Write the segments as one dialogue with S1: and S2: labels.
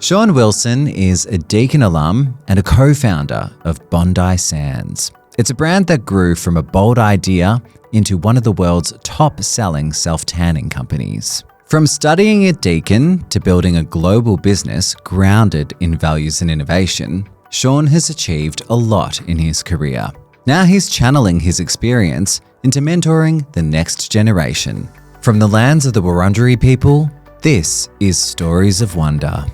S1: Shaun Wilson is a Deakin alum and a co-founder of Bondi Sands. It's a brand that grew from a bold idea into one of the world's top-selling self-tanning companies. From studying at Deakin to building a global business grounded in values and innovation, Shaun has achieved a lot in his career. Now he's channeling his experience into mentoring the next generation. From the lands of the Wurundjeri people, this is Stories of Wonder.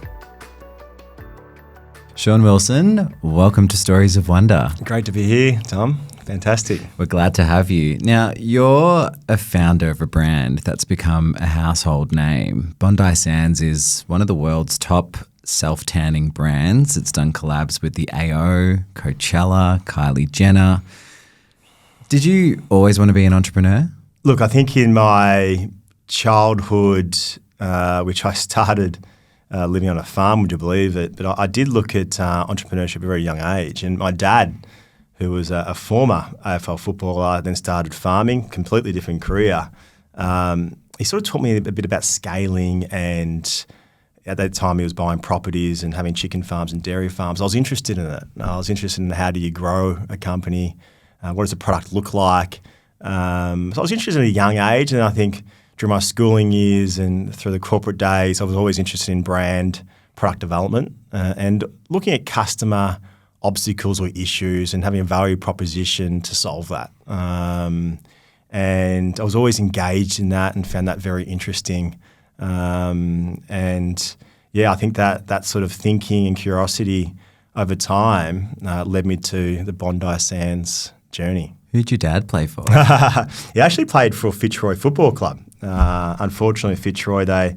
S1: Shaun Wilson, welcome to Stories of Wonder.
S2: Great to be here, Tom. Fantastic.
S1: We're glad to have you. Now, you're a founder of a brand that's become a household name. Bondi Sands is one of the world's top self-tanning brands. It's done collabs with the AO, Coachella, Kylie Jenner. Did you always want to be an entrepreneur?
S2: Look, I think in my childhood, which I started living on a farm, would you believe it? But I did look at entrepreneurship at a very young age. And my dad, who was a former AFL footballer, then started farming, completely different career. He sort of taught me a bit about scaling, and at that time he was buying properties and having chicken farms and dairy farms. I was interested in it. I was interested in how do you grow a company, what does a product look like. So I was interested at a young age, and I think during my schooling years and through the corporate days, I was always interested in brand, product development, and looking at customer obstacles or issues and having a value proposition to solve that. And I was always engaged in that and found that very interesting. And yeah, I think that sort of thinking and curiosity over time led me to the Bondi Sands journey.
S1: Who'd your dad play for?
S2: He actually played for Fitzroy Football Club. Unfortunately, Fitzroy, not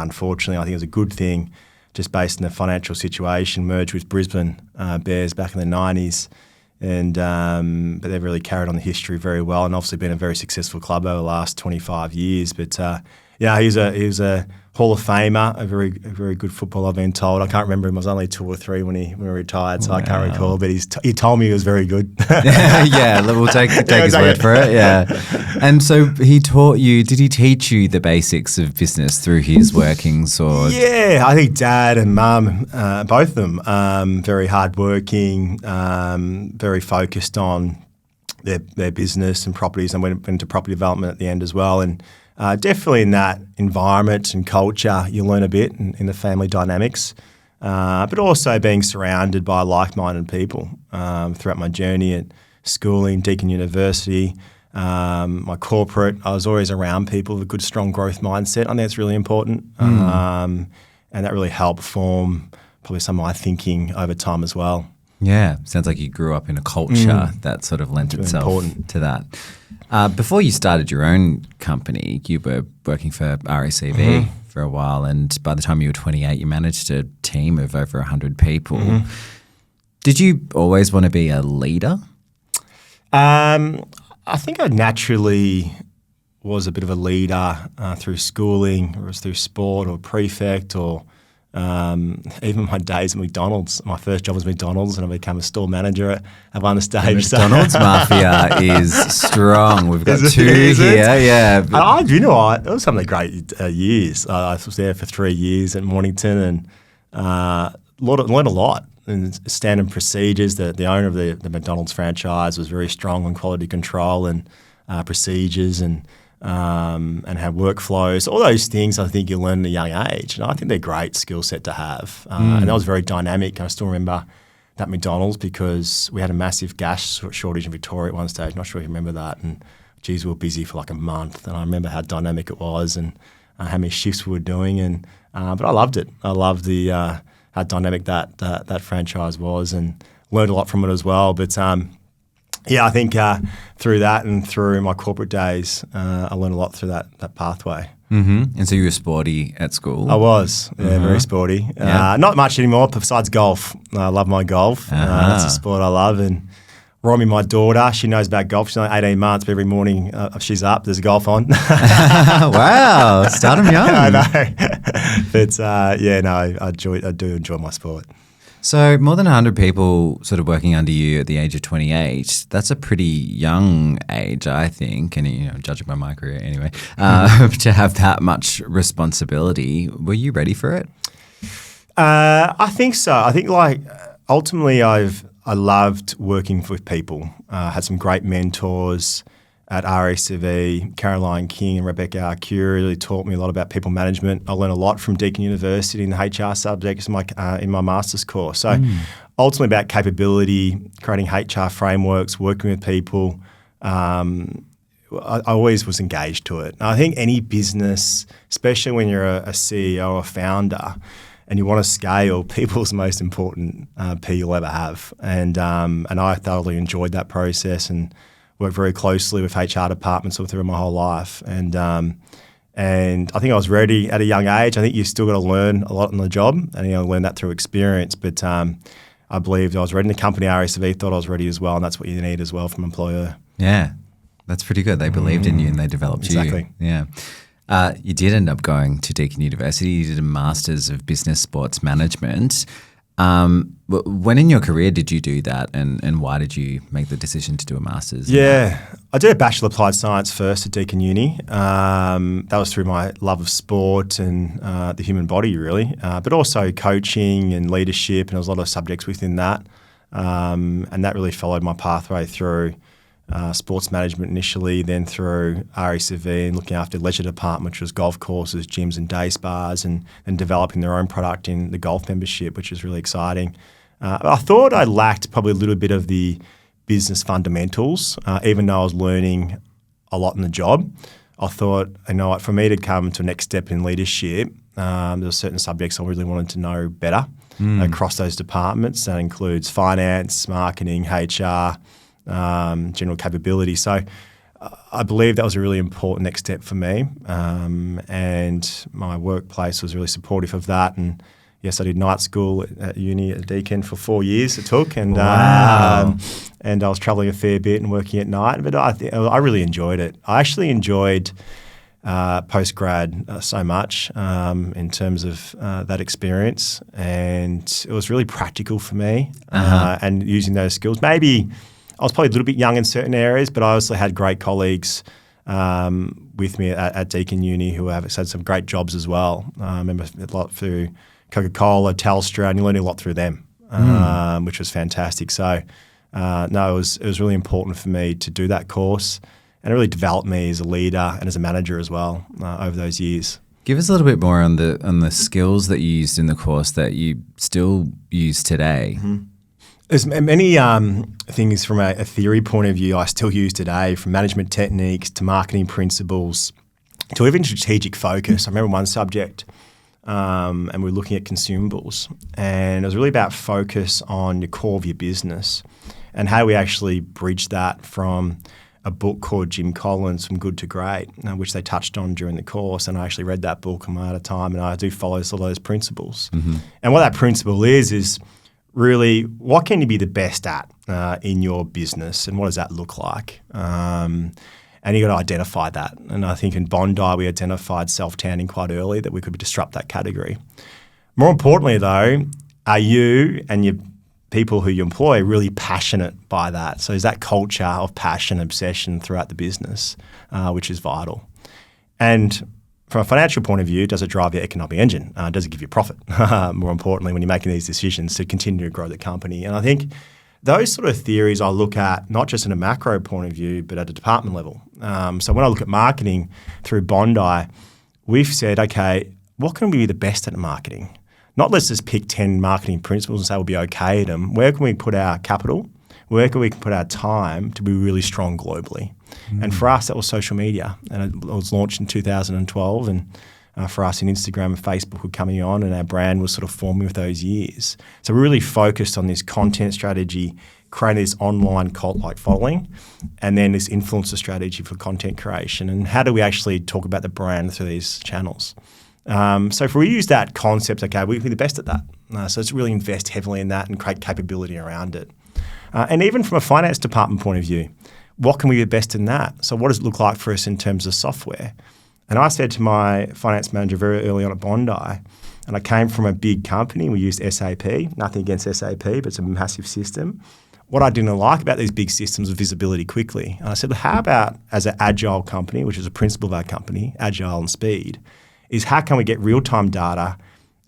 S2: unfortunately, I think it was a good thing, just based on the financial situation, merged with Brisbane Bears back in the 90s. And but they've really carried on the history very well, and obviously been a very successful club over the last 25 years. But yeah, he was a Hall of Famer, a very good footballer, I've been told. I can't remember him. I was only 2 or 3 when he retired, so wow. I can't recall. But he told me he was very good.
S1: Yeah, we'll take his word for it. Yeah, and so he taught you. Did he teach you the basics of business through his workings, or? Yeah,
S2: I think Dad and Mum, both of them, very hardworking, very focused on their business and properties, and went into property development at the end as well. And definitely in that environment and culture, you learn a bit in the family dynamics, but also being surrounded by like-minded people throughout my journey at schooling, Deakin University, my corporate. I was always around people with a good, strong growth mindset. I think that's really important, and that really helped form probably some of my thinking over time as well.
S1: Yeah, sounds like you grew up in a culture that sort of lent itself to that. Before you started your own company, you were working for RACV for a while, and by the time you were 28, you managed a team of over 100 people. Did you always want to be a leader?
S2: I think I naturally was a bit of a leader through schooling, or it was through sport or prefect, or even my days at McDonald's. My first job was McDonald's, and I became a store manager at one stage.
S1: The McDonald's mafia is strong. We've got 2 here. Yeah.
S2: You know what? It was some of the great years. I was there for 3 years at Mornington, and learned a lot. And standard procedures. The owner of the McDonald's franchise was very strong on quality control and procedures and have workflows. All those things I think you learn at a young age, and I think they're a great skill set to have. And that was very dynamic. I still remember that McDonald's because we had a massive gas shortage in Victoria at one stage. I'm not sure if you remember that. And geez, we were busy for like a month. And I remember how dynamic it was and how many shifts we were doing. And but I loved it. I loved how dynamic that franchise was, and learned a lot from it as well. But yeah, I think through that and through my corporate days, I learned a lot through that pathway.
S1: And so you were sporty at school?
S2: I was, very sporty. Not much anymore besides golf. I love my golf. That's a sport I love. And Romy, my daughter, she knows about golf. She's only 18 months, but every morning she's up, there's golf on.
S1: Wow, start them young.
S2: I know. But I do enjoy my sport.
S1: So more than 100 people sort of working under you at the age of 28, that's a pretty young age, I think, and judging by my career anyway, to have that much responsibility. Were you ready for it?
S2: I think so. I think ultimately I loved working with people. Had some great mentors at RACV. Caroline King and Rebecca Arcuri really taught me a lot about people management. I learned a lot from Deakin University in the HR subjects in my master's course. So ultimately about capability, creating HR frameworks, working with people. I always was engaged to it. And I think any business, especially when you're a CEO or a founder and you want to scale, people's the most important P you'll ever have. And I thoroughly enjoyed that process and worked very closely with HR departments all through my whole life. And I think I was ready at a young age. I think you've still got to learn a lot on the job, and learn that through experience. But I believed I was ready. And the company RACV thought I was ready as well, and that's what you need as well from an employer.
S1: Yeah. That's pretty good. They believed in you and they developed
S2: exactly.
S1: you. Yeah. You did end up going to Deakin University. You did a Masters of Business Sports Management. When in your career did you do that, and why did you make the decision to do a Masters?
S2: Yeah. I did a Bachelor of Applied Science first at Deakin Uni. That was through my love of sport and the human body, really, but also coaching and leadership, and there was a lot of subjects within that. And that really followed my pathway through sports management initially, then through RACV and looking after leisure department, which was golf courses, gyms and day spas, and developing their own product in the golf membership, which was really exciting. I thought I lacked probably a little bit of the business fundamentals, even though I was learning a lot in the job. I thought, for me to come to a next step in leadership, there were certain subjects I really wanted to know better across those departments. That includes finance, marketing, HR, general capability. So I believe that was a really important next step for me, and my workplace was really supportive of that. And yes, I did night school at uni at Deakin for 4 years it took, and and I was travelling a fair bit and working at night, but I really enjoyed it. I actually enjoyed postgrad so much in terms of that experience, and it was really practical for me and using those skills. Maybe I was probably a little bit young in certain areas, but I also had great colleagues with me at Deakin Uni who have had some great jobs as well. I remember a lot through Coca-Cola, Telstra, and you learned a lot through them, which was fantastic. So, it was really important for me to do that course, and it really developed me as a leader and as a manager as well over those years.
S1: Give us a little bit more on the skills that you used in the course that you still use today.
S2: Mm-hmm. There's many things from a theory point of view I still use today, from management techniques to marketing principles to even strategic focus. I remember one subject and we were looking at consumables, and it was really about focus on the core of your business and how we actually bridge that from a book called Jim Collins, From Good to Great, which they touched on during the course. And I actually read that book in my out of time, and I do follow some of those principles. Mm-hmm. And what that principle is really, what can you be the best at in your business, and what does that look like? And you got to identify that. And I think in Bondi, we identified self-tanning quite early, that we could disrupt that category. More importantly, though, are you and your people who you employ really passionate by that? So is that culture of passion, obsession throughout the business, which is vital? And from a financial point of view, does it drive your economic engine? Does it give you profit? More importantly, when you're making these decisions to continue to grow the company. And I think those sort of theories I look at not just in a macro point of view, but at a department level. So when I look at marketing through Bondi, we've said, okay, what can we be the best at marketing? Not let's just pick 10 marketing principles and say we'll be okay at them. Where can we put our capital? Where can we put our time to be really strong globally? And for us, that was social media. And it was launched in 2012. And for us, in Instagram and Facebook were coming on, and our brand was sort of forming with those years. So we really focused on this content strategy, creating this online cult-like following, and then this influencer strategy for content creation. And how do we actually talk about the brand through these channels? So if we use that concept, okay, we can be the best at that. So let's really invest heavily in that and create capability around it. And even from a finance department point of view, what can we be the best in that? So what does it look like for us in terms of software? And I said to my finance manager very early on at Bondi, and I came from a big company, we used SAP, nothing against SAP, but it's a massive system. What I didn't like about these big systems was visibility quickly. And I said, how about as an agile company, which is a principle of our company, agile and speed, is how can we get real-time data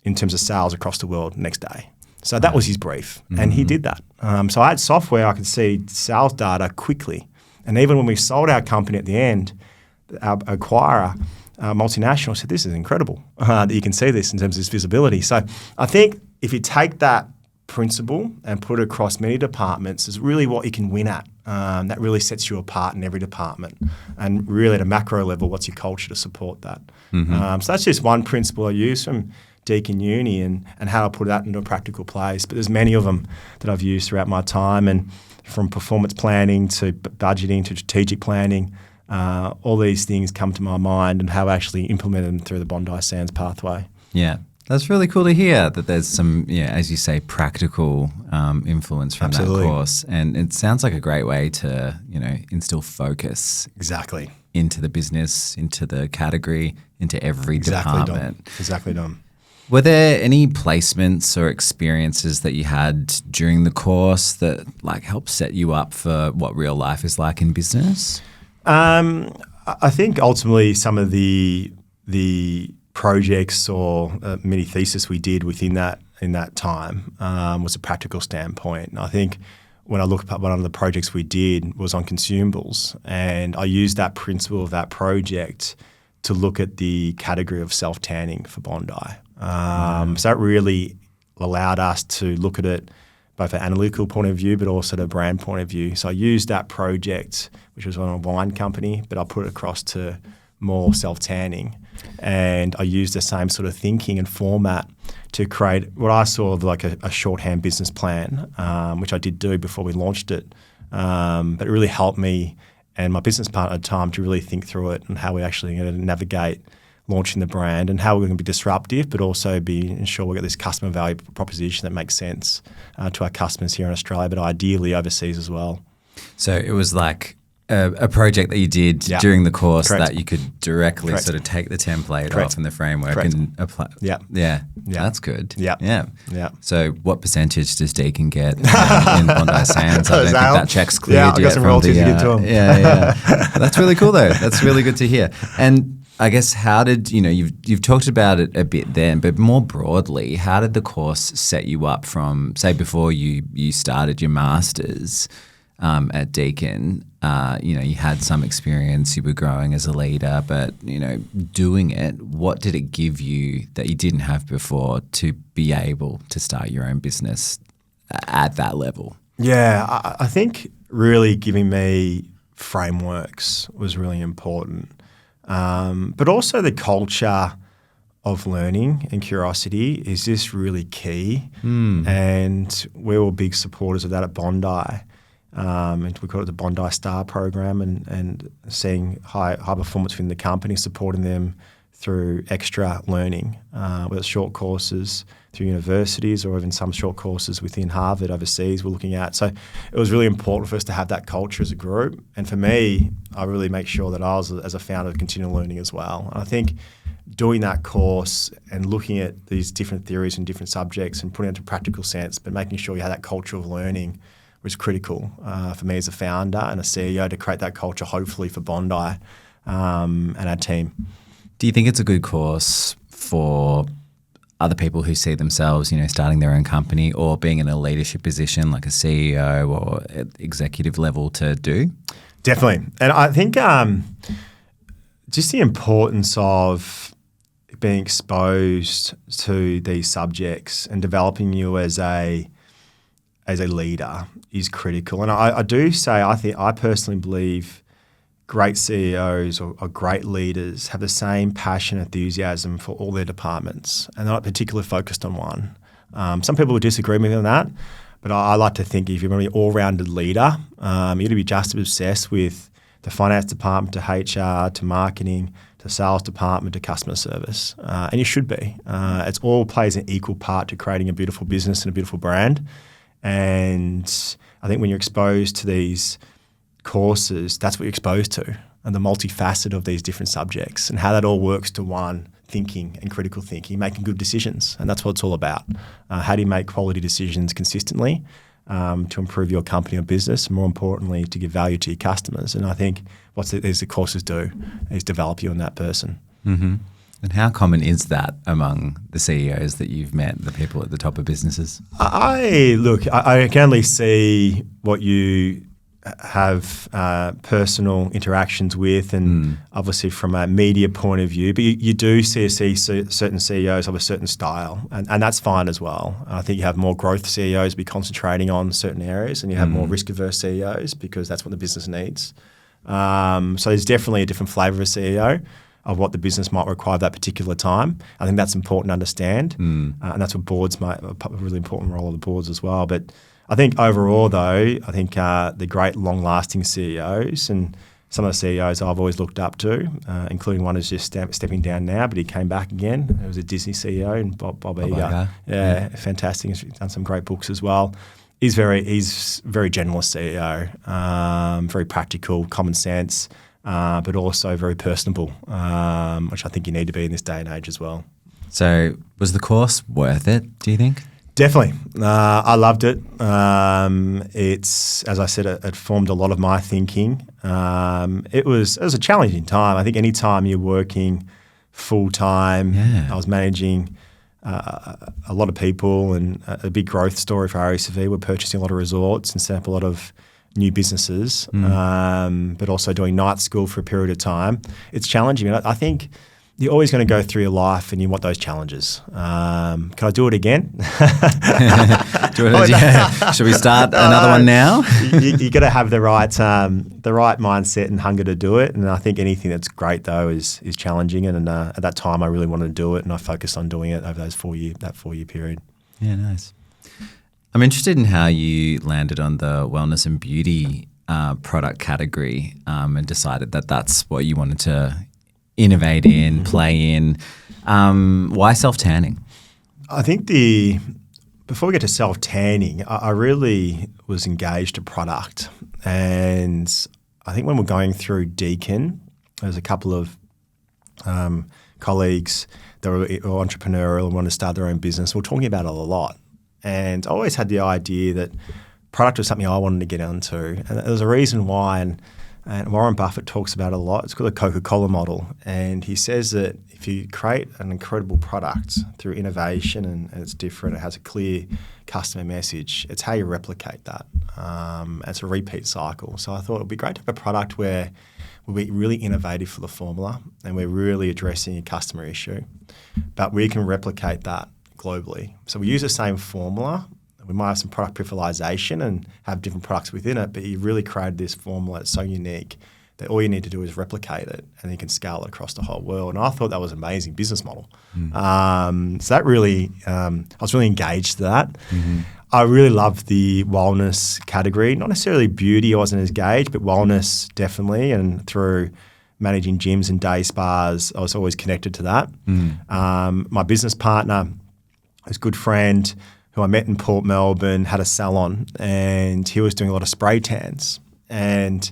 S2: in terms of sales across the world next day. So that was his brief, and he did that. So I had software I could see sales data quickly. And even when we sold our company at the end, our acquirer, multinational, said, this is incredible that you can see this in terms of this visibility. So I think if you take that principle and put it across many departments is really what you can win at. That really sets you apart in every department. And really at a macro level, what's your culture to support that? So that's just one principle I use from Deakin Uni and how I put that into a practical place. But there's many of them that I've used throughout my time, and from performance planning to budgeting to strategic planning, all these things come to my mind and how I actually implement them through the Bondi Sands pathway.
S1: Yeah. That's really cool to hear that there's some, as you say, practical influence from
S2: Absolutely.
S1: that course. And it sounds like a great way to, instill focus
S2: Exactly.
S1: into the business, into the category, into every department.
S2: Exactly, Dom.
S1: Were there any placements or experiences that you had during the course that helped set you up for what real life is like in business?
S2: I think ultimately some of the projects or mini thesis we did in that time was a practical standpoint. And I think when I look at one of the projects we did was on consumables, and I used that principle of that project to look at the category of self-tanning for Bondi. So that really allowed us to look at it both an analytical point of view, but also the brand point of view. So I used that project, which was on a wine company, but I put it across to more self-tanning. And I used the same sort of thinking and format to create what I saw like a shorthand business plan, which I did do before we launched it. But it really helped me and my business partner at the time to really think through it and how we're actually going to navigate launching the brand and how we're going to be disruptive, but also ensure we've got this customer value proposition that makes sense to our customers here in Australia, but ideally overseas as well.
S1: So it was like a project that you did during the course that you could directly sort of take the template off in the framework and apply. Yeah. That's good. Yeah. So what percentage does Deakin get in Bondi Sands? I don't think that check's cleared yet.
S2: I got some royalties to give to them.
S1: Yeah. That's really cool though. That's really good to hear. And I guess how did, you've talked about it a bit then, but more broadly, how did the course set you up from, say, before you started your master's at Deakin? You had some experience, you were growing as a leader, but, doing it, what did it give you that you didn't have before to be able to start your own business at that level?
S2: Yeah, I think really giving me frameworks was really important. But also the culture of learning and curiosity is just really key. And we were big supporters of that at Bondi. And we call it the Bondi Star program and seeing high performance within the company, supporting them through extra learning, whether it's short courses through universities or even some short courses within Harvard overseas we're looking at. So it was really important for us to have that culture as a group. And for me, I really make sure that I was, as a founder, continual learning as well. And I think doing that course and looking at these different theories and different subjects and putting it into practical sense, but making sure you had that culture of learning was critical for me as a founder and a CEO to create that culture, hopefully for Bondi and our team.
S1: Do you think it's a good course for other people who see themselves, starting their own company or being in a leadership position like a CEO or executive level to do?
S2: Definitely. And I think just the importance of being exposed to these subjects and developing you as a leader is critical. And I do say, I personally believe great CEOs or great leaders have the same passion and enthusiasm for all their departments and they're not particularly focused on one. Some people would disagree with me on that, but I like to think if you're going to be an all-rounded leader, you're going to be just as obsessed with the finance department to HR to marketing to sales department to customer service. And you should be. It all plays an equal part to creating a beautiful business and a beautiful brand. And I think when you're exposed to these courses, that's what you're exposed to, and the multifaceted of these different subjects and how that all works to one, thinking and critical thinking, making good decisions. And that's what it's all about. How do you make quality decisions consistently to improve your company or business, and more importantly, to give value to your customers. And I think what these courses do is develop you in that person.
S1: Mm-hmm. And how common is that among the CEOs that you've met, the people at the top of businesses?
S2: I can only see what you have personal interactions with, and obviously from a media point of view, but you do see certain CEOs of a certain style, and that's fine as well. I think you have more growth CEOs be concentrating on certain areas, and you have more risk-averse CEOs because that's what the business needs. So there's definitely a different flavour of CEO of what the business might require at that particular time. I think that's important to understand, and that's what boards might a really important role of the boards as well. But I think overall, though, I think the great long-lasting CEOs and some of the CEOs I've always looked up to, including one who's just stepping down now, but he came back again. It was a Disney CEO, and Bob Iger. Yeah, fantastic. He's done some great books as well. He's very generalist CEO, very practical, common sense, but also very personable, which I think you need to be in this day and age as well.
S1: So was the course worth it, do you think?
S2: Definitely. I loved it. It's, as I said, it formed a lot of my thinking. It was a challenging time. I think any time you're working full-time, I was managing a lot of people and a big growth story for RACV. We're purchasing a lot of resorts and set up a lot of new businesses, but also doing night school for a period of time. It's challenging. I think you're always going to go through your life and you want those challenges. Can I do it again?
S1: Should we start another one now?
S2: You got to have the right mindset and hunger to do it. And I think anything that's great though is challenging. And at that time, I really wanted to do it, and I focused on doing it over that 4 year period.
S1: Yeah, nice. I'm interested in how you landed on the wellness and beauty product category and decided that that's what you wanted to innovate in, play in. Why self-tanning?
S2: I think before we get to self-tanning, I really was engaged to product. And I think when we're going through Deakin, there's a couple of colleagues that were entrepreneurial and wanted to start their own business. We're talking about it a lot. And I always had the idea that product was something I wanted to get into. And there's a reason why, and Warren Buffett talks about it a lot. It's called the Coca-Cola model. And he says that if you create an incredible product through innovation and it's different, it has a clear customer message, it's how you replicate that. It's a repeat cycle. So I thought it would be great to have a product where we'll be really innovative for the formula and we're really addressing a customer issue, but we can replicate that globally. So we use the same formula. We might have some product peripheralization and have different products within it, but you really created this formula that's so unique that all you need to do is replicate it and you can scale it across the whole world. And I thought that was an amazing business model. So that really, I was really engaged to that. I really loved the wellness category, not necessarily beauty, I wasn't as engaged, but wellness definitely. And through managing gyms and day spas, I was always connected to that. My business partner, his good friend, who I met in Port Melbourne, had a salon, and he was doing a lot of spray tans. And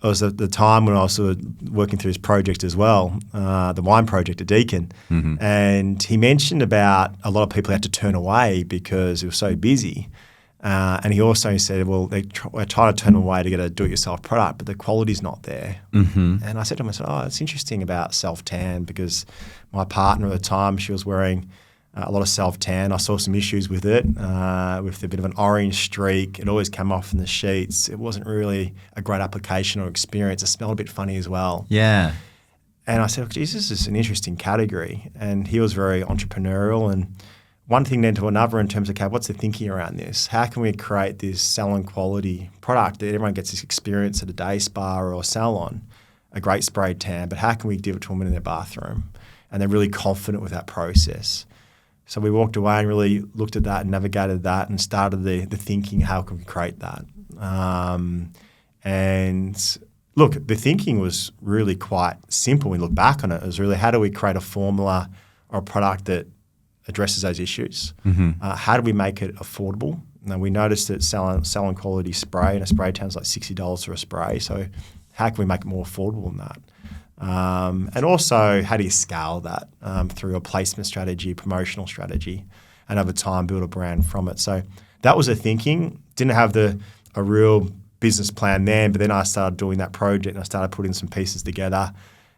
S2: it was at the time when I was sort of working through his project as well, the wine project at Deakin. And he mentioned about a lot of people had to turn away because it was so busy. And he also said, well, they try to turn them away to get a do-it-yourself product, but the quality's not there. And I said to him, it's interesting about self-tan because my partner at the time, she was wearing a lot of self-tan. I saw some issues with it, with a bit of an orange streak. It always came off in the sheets. It wasn't really a great application or experience. It smelled a bit funny as well.
S1: Yeah.
S2: And I said, geez, this is an interesting category. And he was very entrepreneurial. And one thing led to another in terms of, okay, what's the thinking around this? How can we create this salon quality product that everyone gets this experience at a day spa or a salon, a great spray tan, but how can we give it to women in their bathroom? And they're really confident with that process. So we walked away and really looked at that and navigated that and started the thinking, how can we create that? And look, the thinking was really quite simple. We look back on it. It was really, how do we create a formula or a product that addresses those issues? How do we make it affordable? Now, we noticed that salon quality spray and a spray tan is like $60 for a spray. So how can we make it more affordable than that? And also, how do you scale that through a placement strategy, promotional strategy, and over time build a brand from it? So that was the thinking. Didn't have a real business plan then, but then I started doing that project and I started putting some pieces together.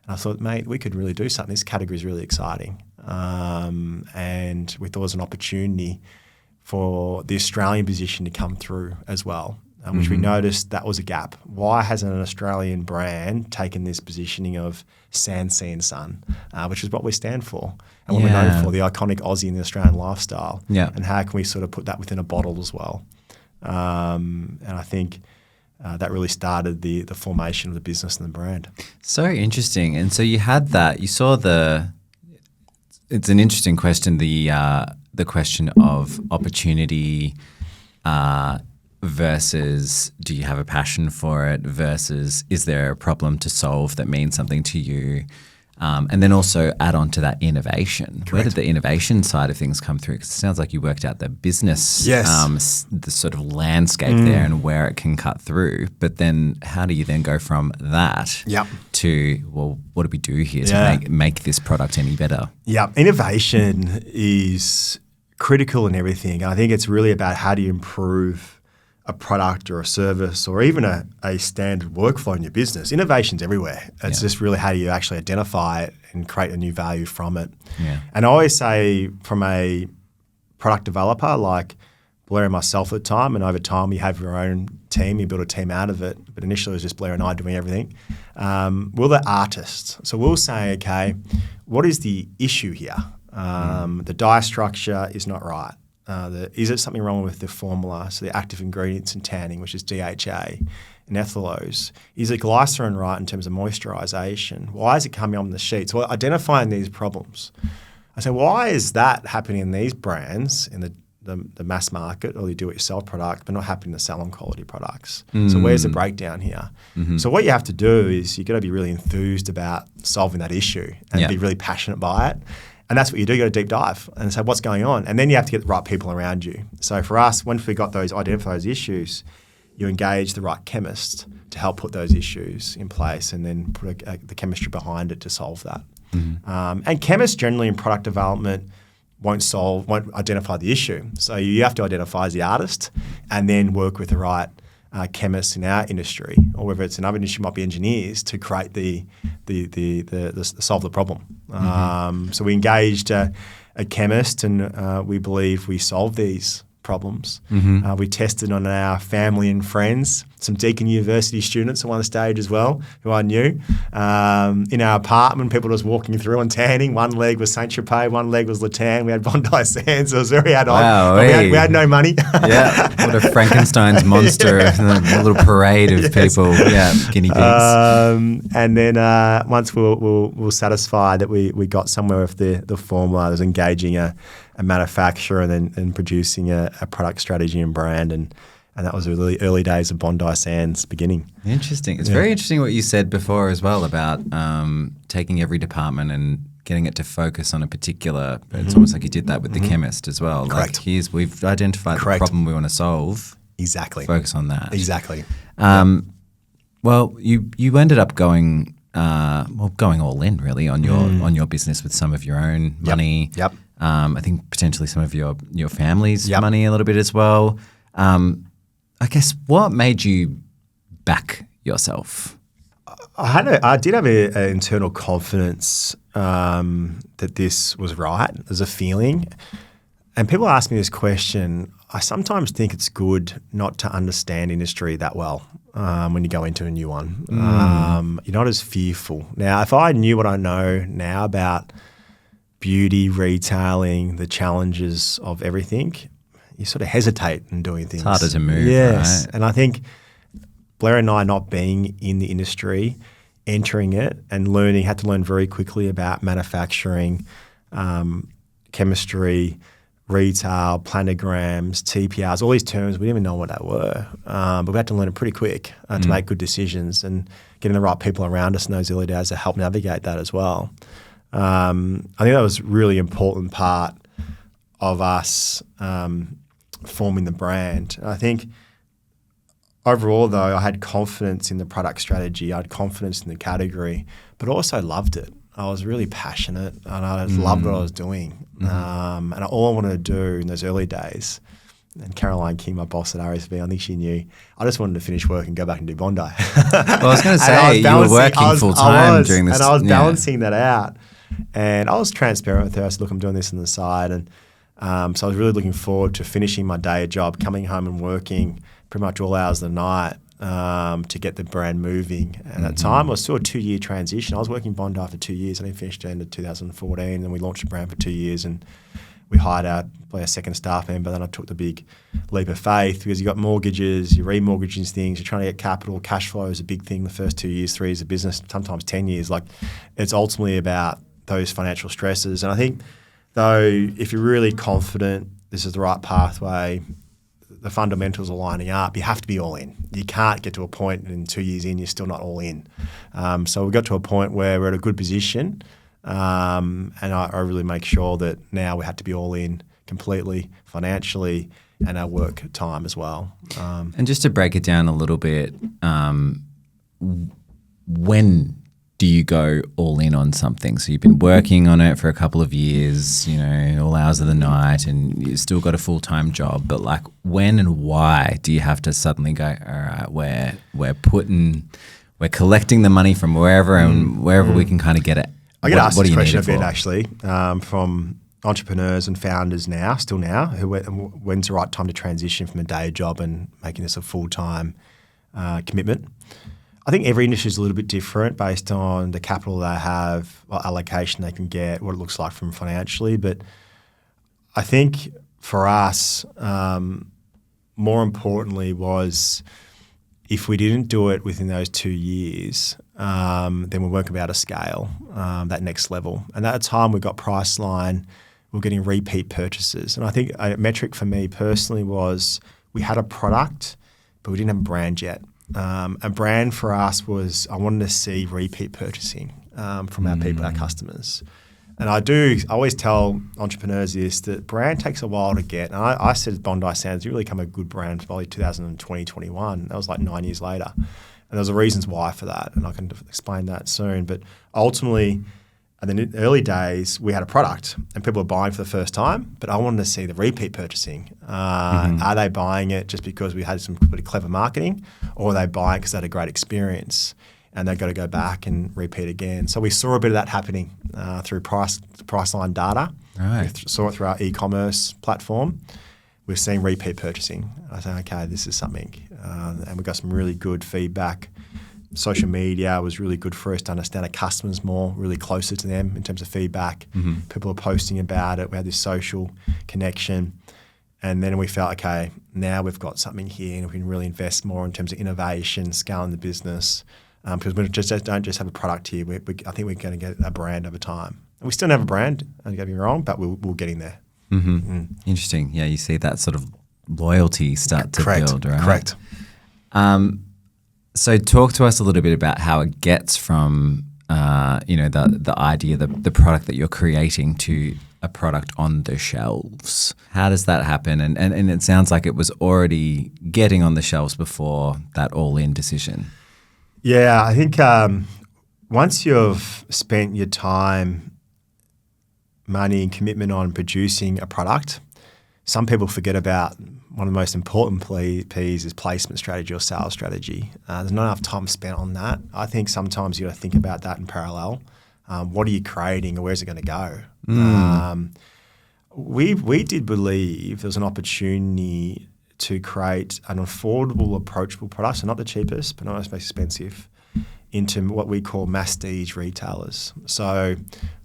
S2: And I thought, mate, we could really do something. This category is really exciting. And we thought it was an opportunity for the Australian position to come through as well, which we noticed that was a gap. Why hasn't an Australian brand taken this positioning of sand, sea and sun, which is what we stand for and what we're known for, the iconic Aussie and the Australian lifestyle.
S1: Yeah.
S2: And how can we sort of put that within a bottle as well? And I think that really started the formation of the business and the brand.
S1: So interesting. And so you had that, you saw it's an interesting question, the question of opportunity versus do you have a passion for it versus is there a problem to solve that means something to you? And then also add on to that innovation.
S2: Correct.
S1: Where did the innovation side of things come through? Because it sounds like you worked out the business, the sort of landscape there and where it can cut through. But then how do you then go from that to, well, what do we do here to make this product any better? Yeah,
S2: innovation is critical in everything. I think it's really about how do you improve a product or a service or even a standard workflow in your business. Innovation's everywhere. It's just really how do you actually identify it and create a new value from it. Yeah. And I always say from a product developer like Blair and myself at the time, and over time you have your own team, you build a team out of it, but initially it was just Blair and I doing everything. We're the artists. So we'll say, okay, what is the issue here? The dye structure is not right. Is it something wrong with the formula, so the active ingredients in tanning, which is DHA and ethylose? Is the glycerin right in terms of moisturisation? Why is it coming on the sheets? Well, identifying these problems. I say, why is that happening in these brands, in the mass market or the do-it-yourself product, but not happening in the salon quality products? So where's the breakdown here? So what you have to do is you've got to be really enthused about solving that issue and be really passionate by it. And that's what you do. You got to deep dive and say, what's going on? And then you have to get the right people around you. So for us, once we got identify those issues, you engage the right chemist to help put those issues in place and then put the chemistry behind it to solve that. And chemists generally in product development won't identify the issue. So you have to identify as the artist and then work with the right chemists in our industry, or whether it's another industry, might be engineers, to create the solve the problem. So we engaged a chemist, and we believe we solved these problems. We tested on our family and friends, some Deakin University students at one stage as well, who I knew. In our apartment, people just walking through and tanning. One leg was Saint Tropez, one leg was Latang. We had Bondi Sands. It was very ad hoc.
S1: Wow,
S2: we had no money.
S1: What a Frankenstein's monster, a little parade of people, guinea pigs.
S2: And then once we were satisfied that we got somewhere with the formula, I was engaging a manufacturer and then producing a product strategy and brand, and that was the really early days of Bondi Sands beginning.
S1: Interesting. It's very interesting what you said before as well about taking every department and getting it to focus on a particular, it's almost like you did that with the chemist as well.
S2: Correct.
S1: Like we've identified the problem we want to solve.
S2: Exactly.
S1: Focus on that.
S2: Exactly.
S1: Well, you ended up going all in really on your business with some of your own money.
S2: Yep.
S1: I think potentially some of your family's money a little bit as well. I guess what made you back yourself?
S2: I did have an internal confidence that this was right. There's a feeling. And people ask me this question. I sometimes think it's good not to understand industry that well when you go into a new one. You're not as fearful. Now, if I knew what I know now about beauty, retailing, the challenges of everything, you sort of hesitate in doing things.
S1: It's harder to move,
S2: yes.
S1: right?
S2: And I think Blair and I not being in the industry, entering it and had to learn very quickly about manufacturing, chemistry, retail, planograms, TPRs, all these terms, we didn't even know what they were. But we had to learn it pretty quick to make good decisions and getting the right people around us in those early days to help navigate that as well. I think that was a really important part of us forming the brand. And I think overall, though, I had confidence in the product strategy. I had confidence in the category, but also loved it. I was really passionate and I just loved what I was doing. And all I wanted to do in those early days And Caroline King, my boss at RSV, I think she knew I just wanted to finish work and go back and do Bondi.
S1: Well, I was going to say, you were working full time during this.
S2: And I was balancing that out. And I was transparent with her. I said, look, I'm doing this on the side. And so I was really looking forward to finishing my day job, coming home and working pretty much all hours of the night to get the brand moving. And at the time, it was still a 2-year transition. I was working Bondi for 2 years. I then finished at the end of 2014, and we launched the brand for 2 years. And we hired probably a second staff member. Then I took the big leap of faith because you got mortgages, you're remortgaging things, you're trying to get capital. Cash flow is a big thing the first 2 years, 3 years of business, sometimes 10 years. Like, it's ultimately about those financial stresses. And I think, though, if you're really confident this is the right pathway, the fundamentals are lining up, you have to be all in. You can't get to a point and 2 years in, you're still not all in. So we got to a point where we're at a good position. And I really make sure that now we had to be all in completely financially and our work time as well.
S1: And just to break it down a little bit, when do you go all in on something? So you've been working on it for a couple of years, all hours of the night, and you've still got a full-time job. But like, when and why do you have to suddenly go, all right, we're collecting the money from wherever and wherever we can kind of get it?
S2: I get asked this question a bit actually from entrepreneurs and founders still now, when's the right time to transition from a day job and making this a full-time commitment. I think every industry is a little bit different based on the capital they have, what allocation they can get, what it looks like from financially. But I think for us, more importantly was if we didn't do it within those 2 years, then we weren't about to scale that next level. And at the time we got Priceline, we were getting repeat purchases. And I think a metric for me personally was we had a product, but we didn't have a brand yet. A brand for us was I wanted to see repeat purchasing from our people, our customers. And I always tell entrepreneurs this, that brand takes a while to get. And I said Bondi Sands really become a good brand probably 2020, 21. That was like 9 years later. And there's reasons why for that, and I can explain that soon. But ultimately, in the early days, we had a product and people were buying for the first time, but I wanted to see the repeat purchasing. Are they buying it just because we had some pretty clever marketing, or are they buying it because they had a great experience and they've got to go back and repeat again? So we saw a bit of that happening through Priceline data.
S1: Right.
S2: We saw it through our e-commerce platform. We've seen repeat purchasing. I said, okay, this is something. And we got some really good feedback. Social media was really good for us to understand our customers more, really closer to them in terms of feedback. People are posting about it. We had this social connection. And then we felt, okay, now we've got something here and we can really invest more in terms of innovation, scaling the business. Because we don't just have a product here. I think we're going to get a brand over time. And we still don't have a brand, don't get me wrong, but we're getting there.
S1: Interesting. Yeah, you see that sort of loyalty start to build, right?
S2: Correct.
S1: So talk to us a little bit about how it gets from, the idea, the product that you're creating to a product on the shelves. How does that happen? And it sounds like it was already getting on the shelves before that all-in decision.
S2: Yeah, I think once you've spent your time, money and commitment on producing a product, some people forget about one of the most important P's is placement strategy or sales strategy. There's not enough time spent on that. I think sometimes you got to think about that in parallel. What are you creating or where's it going to go? We did believe there was an opportunity to create an affordable, approachable product, so not the cheapest, but not the most expensive, into what we call masstige retailers. So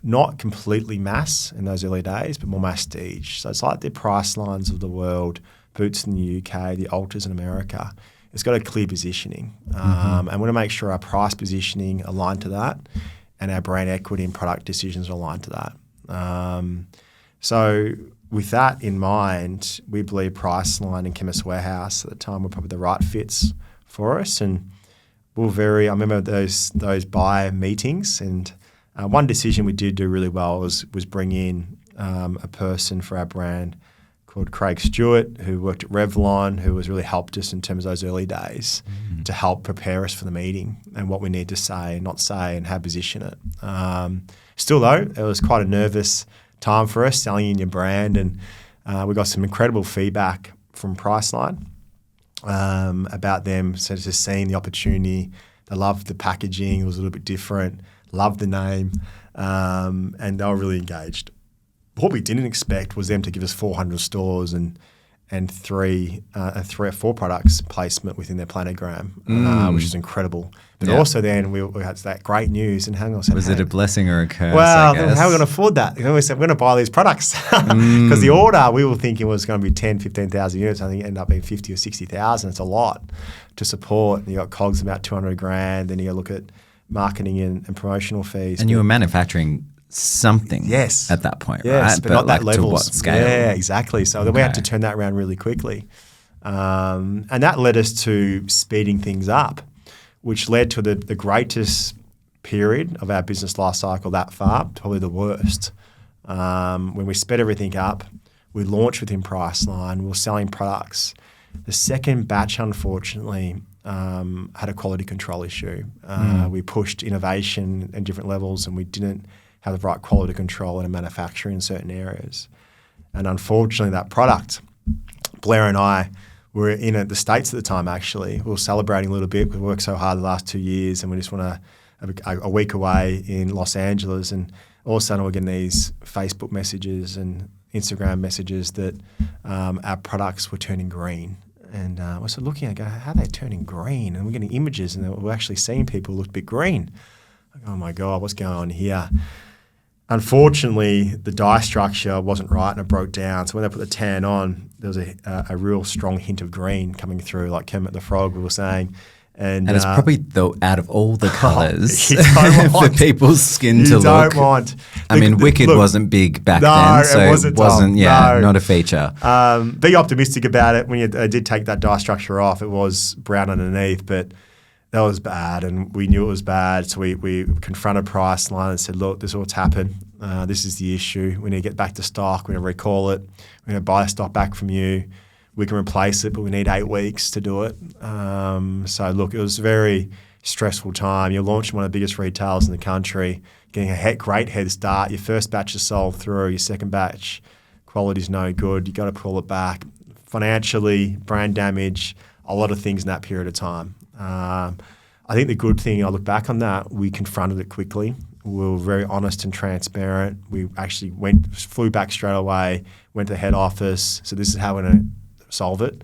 S2: not completely mass in those early days, but more masstige. So it's like the Pricelines of the world, Boots in the UK, the Ultras in America. It's got a clear positioning. And we want to make sure our price positioning aligned to that and our brand equity and product decisions are aligned to that. So with that in mind, we believe Priceline and Chemist Warehouse at the time were probably the right fits for us. And I remember those buyer meetings, and one decision we did do really well was bring in a person for our brand called Craig Stewart, who worked at Revlon, who has really helped us in terms of those early days to help prepare us for the meeting and what we need to say and not say and how to position it. Still though, it was quite a nervous time for us selling in your brand, and we got some incredible feedback from Priceline about them. So just seeing the opportunity. They loved the packaging. It was a little bit different. Loved the name. And they were really engaged. What we didn't expect was them to give us 400 stores and 3 or 4 products placement within their planogram, which is incredible. But also then we had that great news, and hang on a second.
S1: Was it a blessing or a curse?
S2: Well,
S1: I guess?
S2: how are we going to afford that? We said, we're going to buy these products. Because the order we were thinking was going to be 10, 15,000 units. I think it ended up being 50 or 60,000. It's a lot to support. You got COGS about 200 grand. Then you got to look at marketing and promotional fees.
S1: And you were manufacturing something
S2: yes.
S1: at that point,
S2: yes,
S1: right?
S2: but not
S1: like
S2: that level.
S1: To what scale?
S2: Yeah, exactly. So then we had to turn that around really quickly. And that led us to speeding things up, which led to the greatest period of our business life cycle that far, probably the worst. When we sped everything up, we launched within Priceline, we were selling products. The second batch, unfortunately, had a quality control issue. We pushed innovation at different levels, and we didn't have the right quality control in manufacturing in certain areas. And unfortunately, that product, Blair and I were in the States at the time, actually. We were celebrating a little bit. We worked so hard the last 2 years, and we just want to have a week away in Los Angeles. And all of a sudden, we're getting these Facebook messages and Instagram messages that our products were turning green. And we're sort of looking at it, how are they turning green? And we're getting images, and we're actually seeing people look a bit green. Like, oh my God, what's going on here? Unfortunately, the dye structure wasn't right and it broke down. So when they put the tan on, there was a real strong hint of green coming through, like Kermit the Frog we were saying. And
S1: it's probably out of all the colours
S2: for
S1: people's skin to look.
S2: You don't want.
S1: I mean, Wicked wasn't big back then, so it wasn't not a feature.
S2: Be optimistic about it. When you did take that dye structure off, it was brown underneath, but that was bad, and we knew it was bad. So we confronted Priceline and said, look, this is what's happened. This is the issue. We need to get back to stock. We're going to recall it. We're going to buy stock back from you. We can replace it, but we need 8 weeks to do it. So look, it was a very stressful time. You're launching one of the biggest retailers in the country, getting a great head start. Your first batch is sold through. Your second batch, quality's no good. You got to pull it back. Financially, brand damage, a lot of things in that period of time. I think the good thing, I look back on that, we confronted it quickly. We were very honest and transparent. We actually flew back straight away, went to the head office. So this is how we're going to solve it.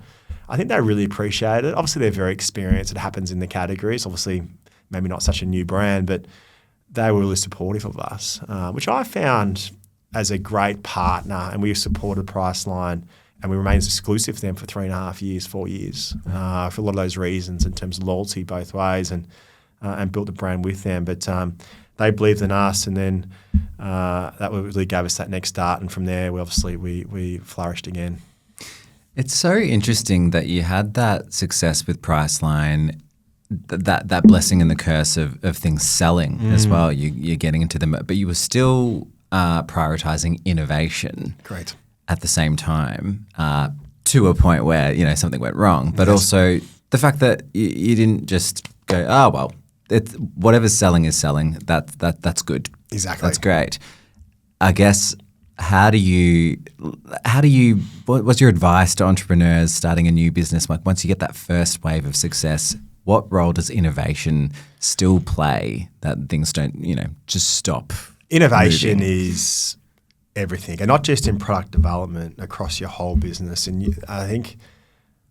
S2: I think they really appreciate it. Obviously, they're very experienced. It happens in the categories. Obviously, maybe not such a new brand, but they were really supportive of us, which I found as a great partner. And we supported Priceline, and we remained exclusive to them for 3.5 years, 4 years, for a lot of those reasons in terms of loyalty both ways, and built the brand with them. But they believed in us, and then that really gave us that next start. And from there, we flourished again.
S1: It's so interesting that you had that success with Priceline, that blessing and the curse of things selling as well. You're getting into them, but you were still prioritizing innovation.
S2: Great. At
S1: the same time, to a point where something went wrong, but also the fact that you didn't just go, oh well, whatever's selling is selling. That's good.
S2: Exactly.
S1: That's great. I guess. How do you? What's your advice to entrepreneurs starting a new business? Like once you get that first wave of success, what role does innovation still play that things don't just stop?
S2: Innovation
S1: moving?
S2: Is everything, and not just in product development, across your whole business. And I think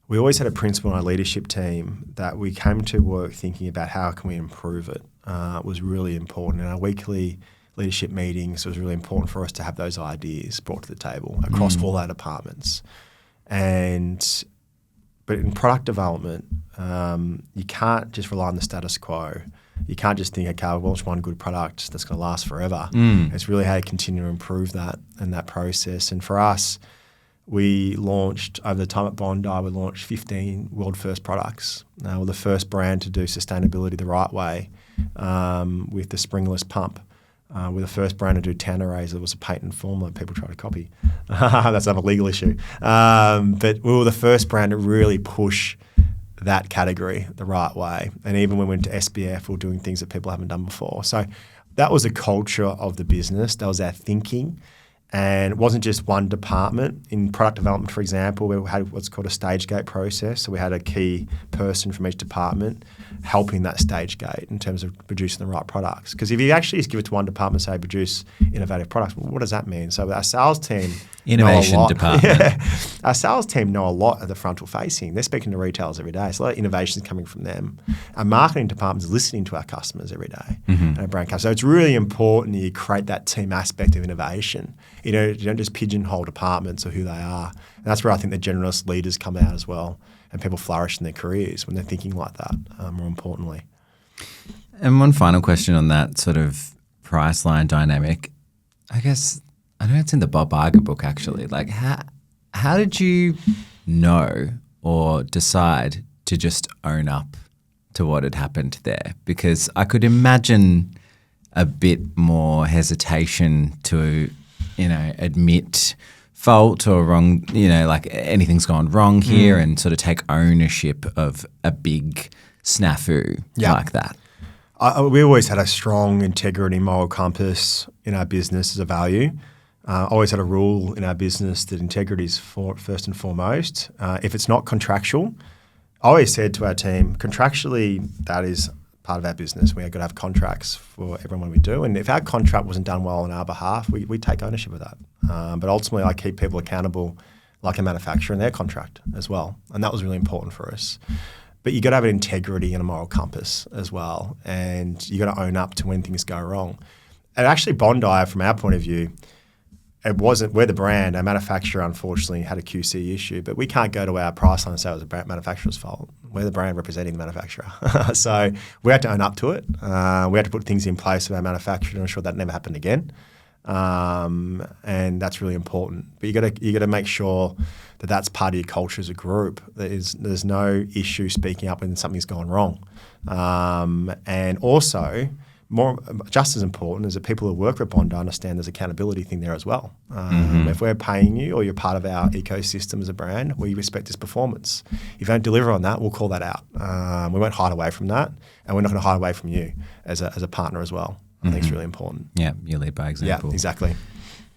S2: we always had a principle in our leadership team that we came to work thinking about how can we improve it. Was really important. In our weekly leadership meetings, it was really important for us to have those ideas brought to the table across all our departments. But in product development, you can't just rely on the status quo. You can't just think, okay, I've launched one good product that's going to last forever. It's really how you continue to improve that and that process. And for us, we launched, over the time at Bondi, we launched 15 world-first products. We're the first brand to do sustainability the right way with the springless pump. We're the first brand to do Tannerase. It was a patent form that people try to copy. That's not a legal issue. But we were the first brand to really push that category the right way. And even when we went to SBF, we were doing things that people haven't done before. So that was a culture of the business. That was our thinking. And it wasn't just one department. In product development, for example, we had what's called a stage gate process. So we had a key person from each department helping that stage gate in terms of producing the right products. Because if you actually just give it to one department, say produce innovative products, well, what does that mean? So our sales team
S1: Innovation department.
S2: Yeah. Our sales team know a lot of the frontal facing. They're speaking to retailers every day. So a lot of innovation is coming from them. Our marketing department is listening to our customers every day. And our brand customers. So it's really important that you create that team aspect of innovation. You don't just pigeonhole departments or who they are. And that's where I think the generous leaders come out as well, and people flourish in their careers when they're thinking like that, more importantly.
S1: And one final question on that sort of price line dynamic. I guess, I know it's in the Bob Iger book actually. Like how did you know or decide to just own up to what had happened there? Because I could imagine a bit more hesitation to, admit fault or wrong, like anything's gone wrong here and sort of take ownership of a big snafu like that.
S2: We always had a strong integrity, moral compass in our business as a value. Always had a rule in our business that integrity is first and foremost. If it's not contractual, I always said to our team, contractually, that is part of our business. We've got to have contracts for everyone we do. And if our contract wasn't done well on our behalf, we take ownership of that. But ultimately, I keep people accountable like a manufacturer in their contract as well. And that was really important for us. But you got to have an integrity and a moral compass as well. And you got to own up to when things go wrong. And actually, Bondi, from our point of view, we're the brand. Our manufacturer, unfortunately, had a QC issue, but we can't go to our price line and say it was the manufacturer's fault. We're the brand representing the manufacturer. So we had to own up to it. We had to put things in place with our manufacturer to ensure that never happened again. And that's really important. But you got to make sure that that's part of your culture as a group. There's no issue speaking up when something's gone wrong. And also, just as important is that people who work at Bondi understand there's accountability thing there as well. If we're paying you or you're part of our ecosystem as a brand, we respect this performance. If you don't deliver on that, we'll call that out. We won't hide away from that, and we're not going to hide away from you as a partner as well. I think it's really important.
S1: Yeah, you lead by example.
S2: Yeah, exactly.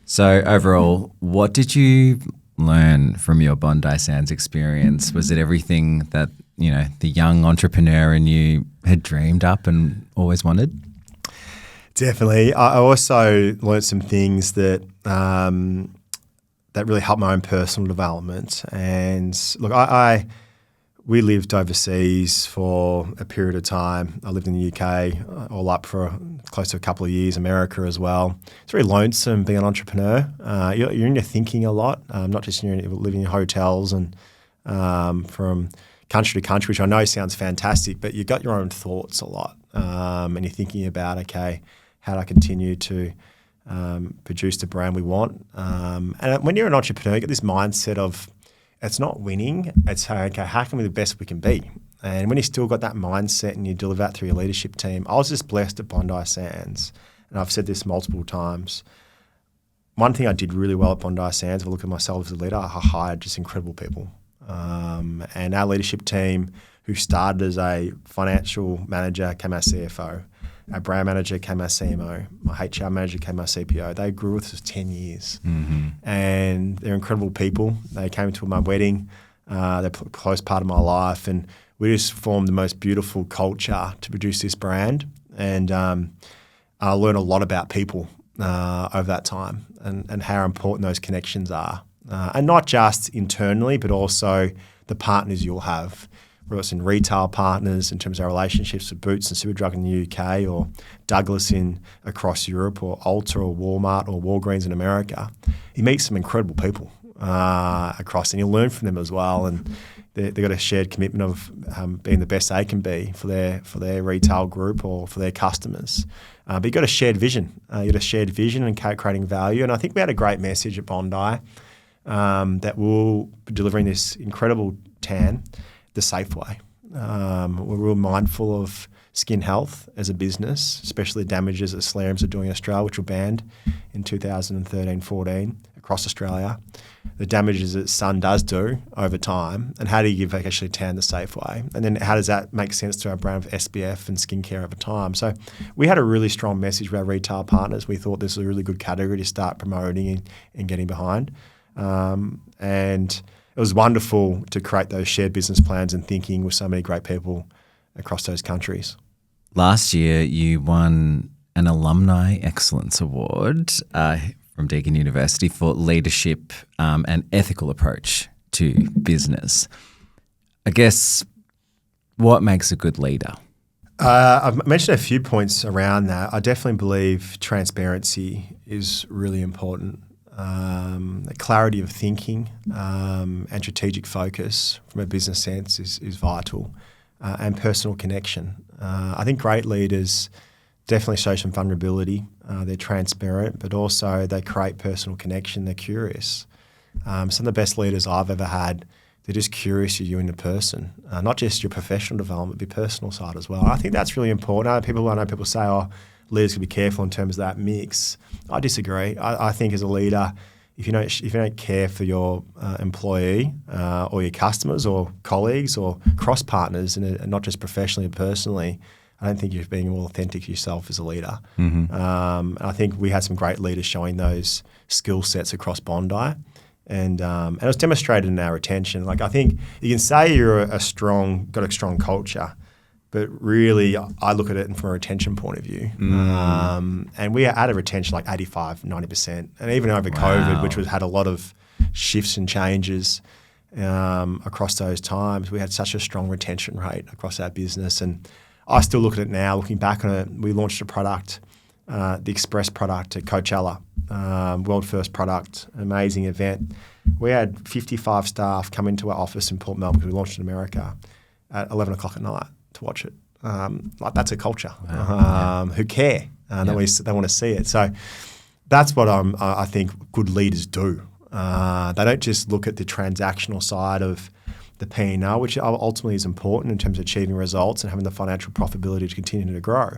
S1: So overall, what did you learn from your Bondi Sands experience? Was it everything that, the young entrepreneur in you had dreamed up and always wanted?
S2: Definitely. I also learned some things that that really helped my own personal development. And look, we lived overseas for a period of time. I lived in the UK all up for close to a couple of years, America as well. It's very lonesome being an entrepreneur. You're in your thinking a lot, not just living in hotels and from country to country, which I know sounds fantastic, but you've got your own thoughts a lot. And you're thinking about, okay, how do I continue to produce the brand we want? And when you're an entrepreneur, you get this mindset of it's not winning, it's okay, how can we be the best we can be? And when you still got that mindset and you deliver that through your leadership team, I was just blessed at Bondi Sands, and I've said this multiple times. One thing I did really well at Bondi Sands, if I look at myself as a leader, I hired just incredible people. And our leadership team, who started as a financial manager, came our CFO. Our brand manager came our CMO. My HR manager came our CPO. They grew with us 10 years. And they're incredible people. They came to my wedding. They're a close part of my life. And we just formed the most beautiful culture to produce this brand. And I learned a lot about people over that time and how important those connections are. And not just internally, but also the partners you'll have. Whether it's in retail partners in terms of our relationships with Boots and Superdrug in the UK, or Douglas across Europe, or Ulta or Walmart or Walgreens in America. You meet some incredible people across, and you learn from them as well. And they've got a shared commitment of being the best they can be for their retail group or for their customers. But you've got a shared vision. You've got a shared vision and creating value. And I think we had a great message at Bondi that we'll be delivering this incredible tan the safe way. We're real mindful of skin health as a business, especially the damages that slams are doing in Australia, which were banned in 2013-14 across Australia. The damages that sun does do over time, and how do you actually tan the safe way? And then how does that make sense to our brand of SPF and skincare over time? So we had a really strong message with our retail partners. We thought this was a really good category to start promoting and getting behind. And it was wonderful to create those shared business plans and thinking with so many great people across those countries.
S1: Last year, you won an Alumni Excellence Award from Deakin University for leadership and ethical approach to business. I guess, what makes a good leader?
S2: I've mentioned a few points around that. I definitely believe transparency is really important. Clarity of thinking and strategic focus from a business sense is vital, and personal connection. I think great leaders definitely show some vulnerability. They're transparent, but also they create personal connection. They're curious. Some of the best leaders I've ever had, they're just curious of you in the person, not just your professional development, but your personal side as well. I think that's really important. I know people say, oh, leaders can be careful in terms of that mix. I disagree. I think as a leader, if you don't care for your employee or your customers or colleagues or cross partners, and not just professionally and personally, I don't think you're being more authentic yourself as a leader.
S1: Mm-hmm.
S2: I think we had some great leaders showing those skill sets across Bondi, and it was demonstrated in our retention. Like, I think you can say you're got a strong culture, but really I look at it from a retention point of view. And we had a retention like 85, 90%. And even over COVID, which had a lot of shifts and changes across those times, we had such a strong retention rate across our business. And I still look at it now, looking back on it. We launched a product, the Express product at Coachella, world first product, amazing event. We had 55 staff come into our office in Port Melbourne, because we launched in America, at 11 o'clock at night to watch it. Like, that's a culture. Who care. They want to see it. So that's what I think good leaders do. They don't just look at the transactional side of the P&L, which ultimately is important in terms of achieving results and having the financial profitability to continue to grow.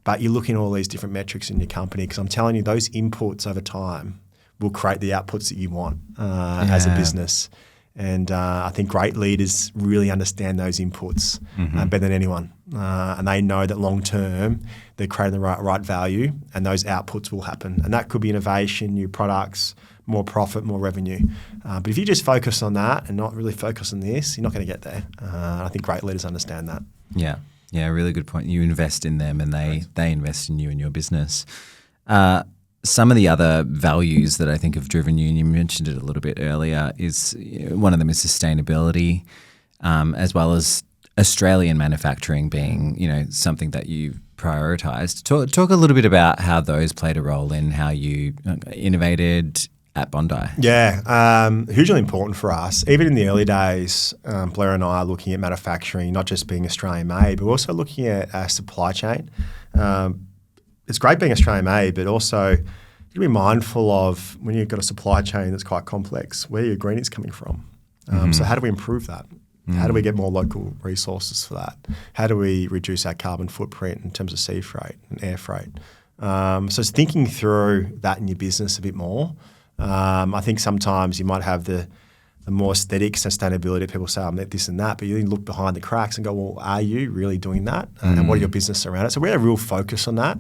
S2: But you're looking at all these different metrics in your company, because I'm telling you, those inputs over time will create the outputs that you want as a business. And I think great leaders really understand those inputs better than anyone. And they know that long term, they're creating the right value, and those outputs will happen. And that could be innovation, new products, more profit, more revenue. But if you just focus on that and not really focus on this, you're not going to get there. I think great leaders understand that.
S1: Yeah, really good point. You invest in them, and they invest in you and your business. Some of the other values that I think have driven you, and you mentioned it a little bit earlier, is one of them is sustainability, as well as Australian manufacturing being, something that you prioritised. Talk a little bit about how those played a role in how you innovated at Bondi.
S2: Yeah, hugely important for us. Even in the early days, Blair and I are looking at manufacturing, not just being Australian made, but also looking at our supply chain. It's great being Australian made, but also you can be mindful of, when you've got a supply chain that's quite complex, where your ingredients coming from. So how do we improve that? How do we get more local resources for that? How do we reduce our carbon footprint in terms of sea freight and air freight? So it's thinking through that in your business a bit more. I think sometimes you might have the more aesthetic sustainability. People say, I'm this and that, but you look behind the cracks and go, well, are you really doing that? And what are your business around it? So we had a real focus on that.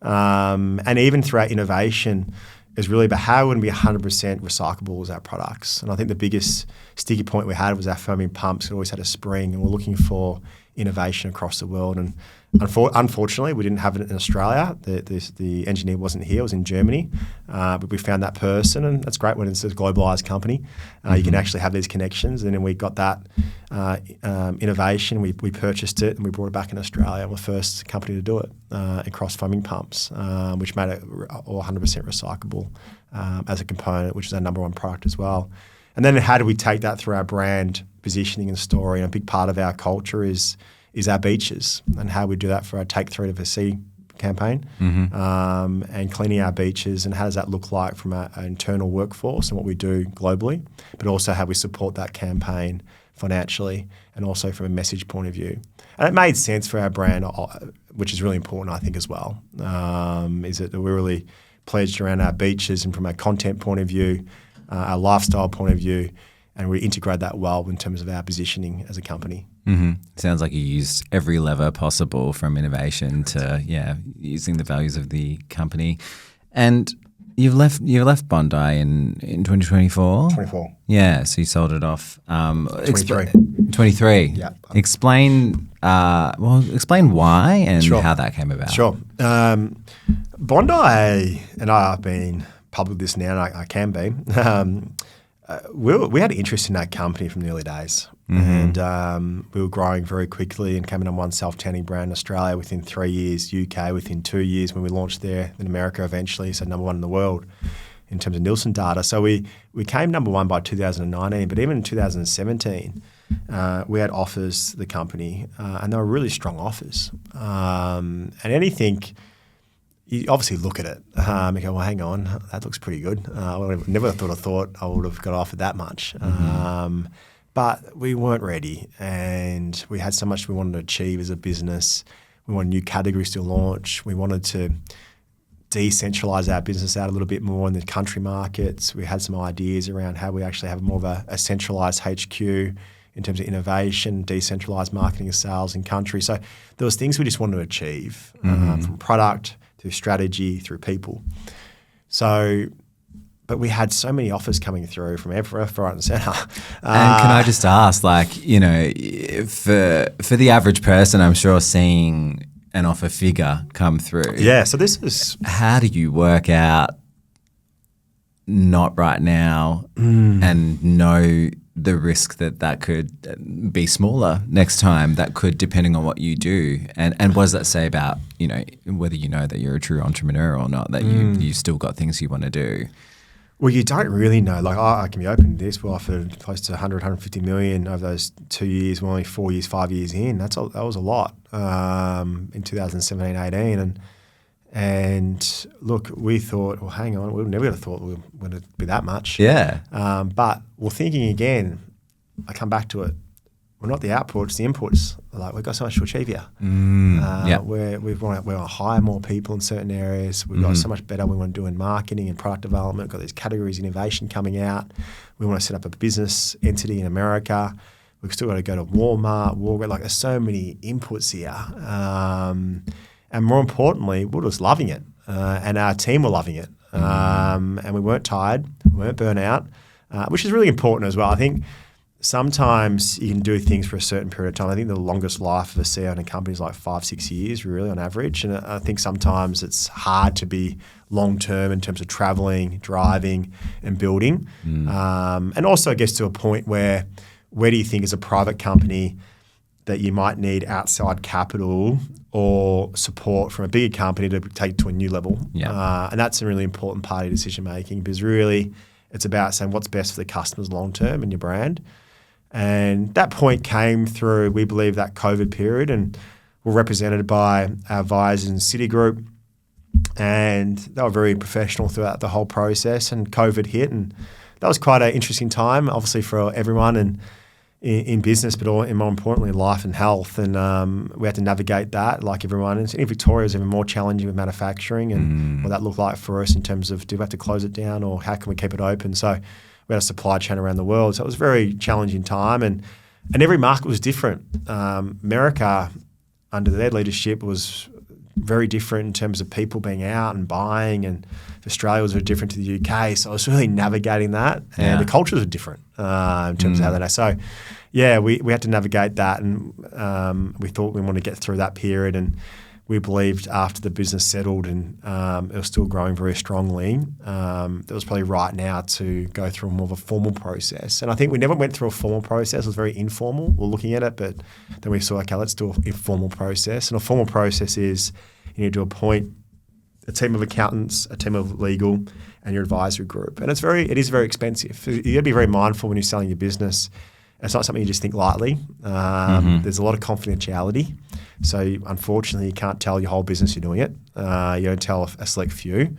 S2: And even throughout innovation is really about how we can be 100% recyclable as our products. And I think the biggest sticky point we had was our foaming pumps. We always had a spring, and we're looking for innovation across the world. And unfortunately, we didn't have it in Australia. The engineer wasn't here; it was in Germany. But we found that person, and that's great when it's a globalised company. You can actually have these connections, and then we got that innovation. We purchased it, and we brought it back in Australia. We're the first company to do it across foaming pumps, which made it all 100% recyclable as a component, which is our number one product as well. And then how do we take that through our brand positioning and story? And a big part of our culture is our beaches, and how we do that for our Take 3 to the Sea campaign, and cleaning our beaches, and how does that look like from our internal workforce and what we do globally, but also how we support that campaign financially and also from a message point of view. And it made sense for our brand, which is really important, I think, as well, is that we're really pledged around our beaches and from a content point of view, our lifestyle point of view, and we integrate that well in terms of our positioning as a company.
S1: Sounds like you used every lever possible, from innovation to using the values of the company. And you've left Bondi in 2024?
S2: 24.
S1: Yeah, so you sold it off.
S2: 23.
S1: 23.
S2: Yeah.
S1: Explain why and how that came about.
S2: Sure. Bondi, and I've been public with this now, and I can be, we had interest in that company from the early days. And we were growing very quickly and came in on one self-tanning brand in Australia within 3 years, UK within 2 years when we launched there, in America eventually, so number one in the world in terms of Nielsen data. So we came number one by 2019, but even in 2017, we had offers, the company, and they were really strong offers. And anything, you obviously look at it and go, well, hang on, that looks pretty good. I never thought I would have got offered that much. But we weren't ready, and we had so much we wanted to achieve as a business. We wanted new categories to launch. We wanted to decentralize our business out a little bit more in the country markets. We had some ideas around how we actually have more of a centralized HQ in terms of innovation, decentralized marketing and sales in country. So there was things we just wanted to achieve from product through strategy, through people. But we had so many offers coming through from everywhere, right and centre.
S1: And can I just ask, for the average person, I'm sure seeing an offer figure come through.
S2: Yeah, so this is...
S1: How do you work out not right now and know the risk that could be smaller next time, that could, depending on what you do? And what does that say about, whether you know that you're a true entrepreneur or not, that you still got things you want to do?
S2: Well, you don't really know. I can be open to this. We offered close to 150 million over those 2 years. We're only 4 years, 5 years in. That was a lot in 2017, 18. And look, we thought, well, hang on, we never would have thought we were going to be that much.
S1: Yeah.
S2: But we're thinking again, I come back to it, we're not the outputs, the inputs. We've got so much to achieve here. We want to hire more people in certain areas. We've got so much better we want to do in marketing and product development. We've got these categories of innovation coming out. We want to set up a business entity in America. We've still got to go to Walmart. There's so many inputs here. And more importantly, we're just loving it. And our team were loving it. And we weren't tired. We weren't burnt out, which is really important as well. I think sometimes you can do things for a certain period of time. I think the longest life of a CEO in a company is 5-6 years, really, on average. And I think sometimes it's hard to be long-term in terms of traveling, driving, and building. And also, I guess, to a point where do you think as a private company that you might need outside capital or support from a bigger company to take it to a new level? And that's a really important part of decision-making, because really it's about saying what's best for the customers long-term and your brand. And that point came through, we believe, that COVID period, and we're represented by our advisors in Citigroup, and they were very professional throughout the whole process, and COVID hit, and that was quite an interesting time, obviously, for everyone and in business, but more importantly, life and health. And we had to navigate that like everyone. And in Victoria, it was even more challenging with manufacturing and what that looked like for us in terms of, do we have to close it down or how can we keep it open? So we had a supply chain around the world. So it was a very challenging time, and every market was different. America, under their leadership, was very different in terms of people being out and buying, and Australia was very different to the UK. So I was really navigating that, and the cultures were different in terms of how they are. So we had to navigate that, and we thought we wanted to get through that period, and we believed after the business settled and it was still growing very strongly, it was probably right now to go through more of a formal process. And I think we never went through a formal process. It was very informal. We're looking at it, but then we saw, okay, let's do a formal process. And a formal process is you need to appoint a team of accountants, a team of legal, and your advisory group. And it is very expensive. You got to be very mindful when you're selling your business. It's not something you just think lightly. There's a lot of confidentiality. So unfortunately, you can't tell your whole business you're doing it. You don't tell a select few,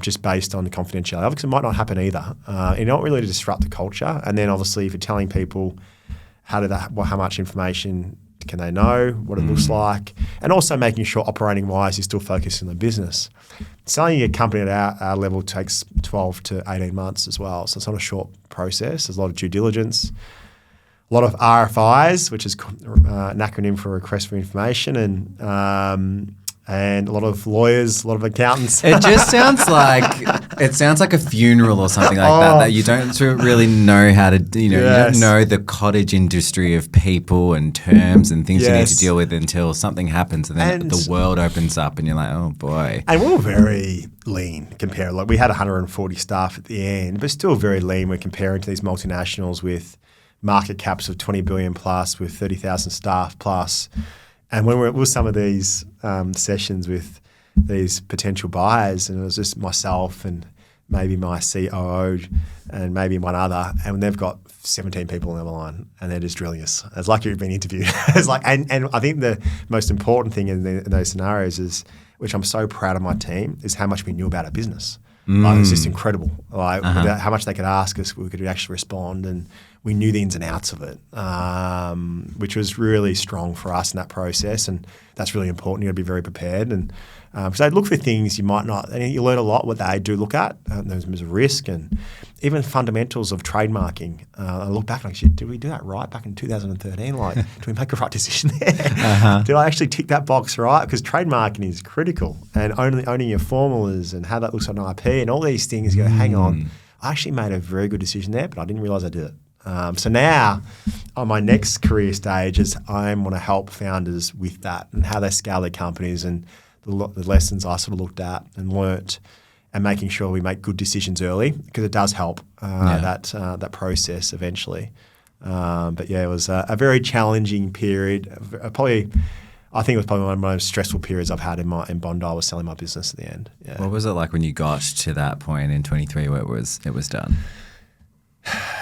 S2: just based on the confidentiality, because it might not happen either. You don't really disrupt the culture. And then obviously, if you're telling people how much information can they know, what it looks like, and also making sure operating-wise you're still focusing on the business. Selling a company at our level takes 12 to 18 months as well, so it's not a short process. There's a lot of due diligence, a lot of RFIs, which is an acronym for request for information, and a lot of lawyers, a lot of accountants.
S1: It just sounds like a funeral or something like that you don't sort of really know how to, you don't know the cottage industry of people and terms and things you need to deal with until something happens, and then the world opens up and you're like, oh boy.
S2: And we were very lean compared. Like, we had 140 staff at the end, but still very lean when comparing to these multinationals with market caps of 20 billion plus, with 30,000 staff plus. And when we were with some of these sessions with these potential buyers, and it was just myself and maybe my COO and maybe one other, and they've got 17 people on the line, and they're just drilling us. It's like you've been interviewed. It's like, and I think the most important thing in those scenarios is, which I'm so proud of my team, is how much we knew about our business. Like, it's just incredible. Like, how much they could ask us, we could actually respond, and we knew the ins and outs of it, which was really strong for us in that process, and that's really important. You got to be very prepared, and so I'd look for things you might not, and you learn a lot what they do look at. There's a risk, and even fundamentals of trademarking. I look back and I did we do that right back in 2013? Like, did we make a right decision there? Did I actually tick that box right? Because trademarking is critical, and owning your formulas and how that looks on IP and all these things. You go, hang on, I actually made a very good decision there, but I didn't realise I did it. So now, on my next career stage, is I want to help founders with that and how they scale their companies, and the lessons I sort of looked at and learnt, and making sure we make good decisions early, because it does help that process eventually. But yeah, it was a very challenging period. I think it was probably one of the most stressful periods I've had in Bondi. I was selling my business at the end. Yeah.
S1: What was it like when you got to that point in 23 where it was done?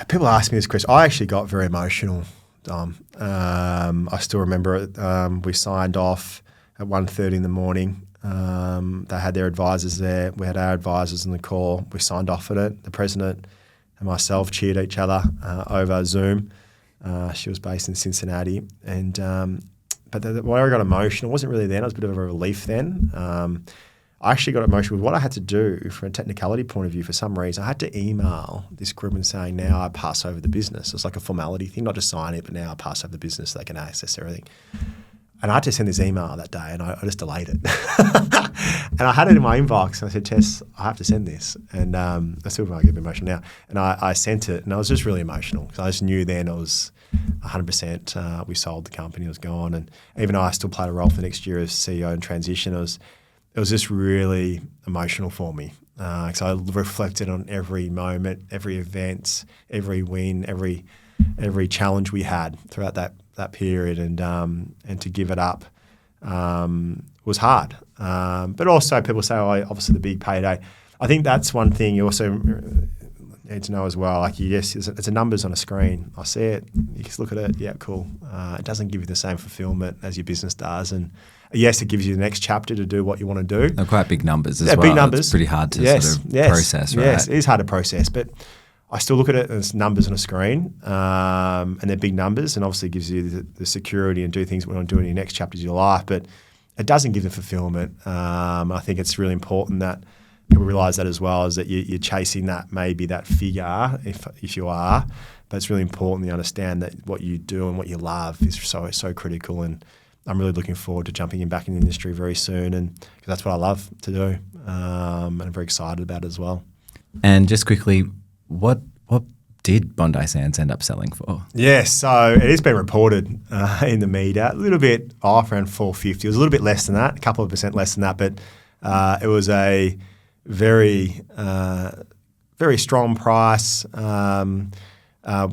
S2: People ask me this question. I actually got very emotional, Dom. I still remember it. We signed off at 1:30 in the morning. They had their advisors there. We had our advisors on the call. We signed off at it. The president and myself cheered each other over Zoom. She was based in Cincinnati. But where I got emotional, it wasn't really then. It was a bit of a relief then. I actually got emotional with what I had to do from a technicality point of view. For some reason, I had to email this group and saying, now I pass over the business. It's like a formality thing, not just sign it, but now I pass over the business so they can access everything. And I had to send this email that day, and I just delayed it. And I had it in my inbox, and I said, Tess, I have to send this. And I still get emotional now. And I sent it, and I was just really emotional, because I just knew then it was 100%. We sold the company, it was gone. And even though I still played a role for the next year as CEO in transition, it was just really emotional for me. Because I reflected on every moment, every event, every win, every challenge we had throughout that period, and to give it up was hard. But also people say, obviously the big payday. I think that's one thing you also need to know as well. Like, yes, it's a numbers on a screen. I see it. You just look at it. Yeah, cool. It doesn't give you the same fulfillment as your business does. And yes, it gives you the next chapter to do what you want to do.
S1: They're quite big numbers as well.
S2: Big numbers.
S1: It's pretty hard to process, right?
S2: Yes, it is hard to process, but I still look at it as numbers on a screen, and they're big numbers, and obviously gives you the security and do things we want to do in your next chapters of your life, but it doesn't give the fulfillment. I think it's really important that people realise that as well, is that you're chasing that figure, if you are, but it's really important that you understand that what you do and what you love is so critical, and I'm really looking forward to jumping back in the industry very soon, and because that's what I love to do, and I'm very excited about it as well. And
S1: just quickly, what did Bondi Sands end up selling for?
S2: Yes, so it has been reported in the media, a little bit off, around 450. It was a little bit less than that, a couple of percent less than that, but it was a very strong price from a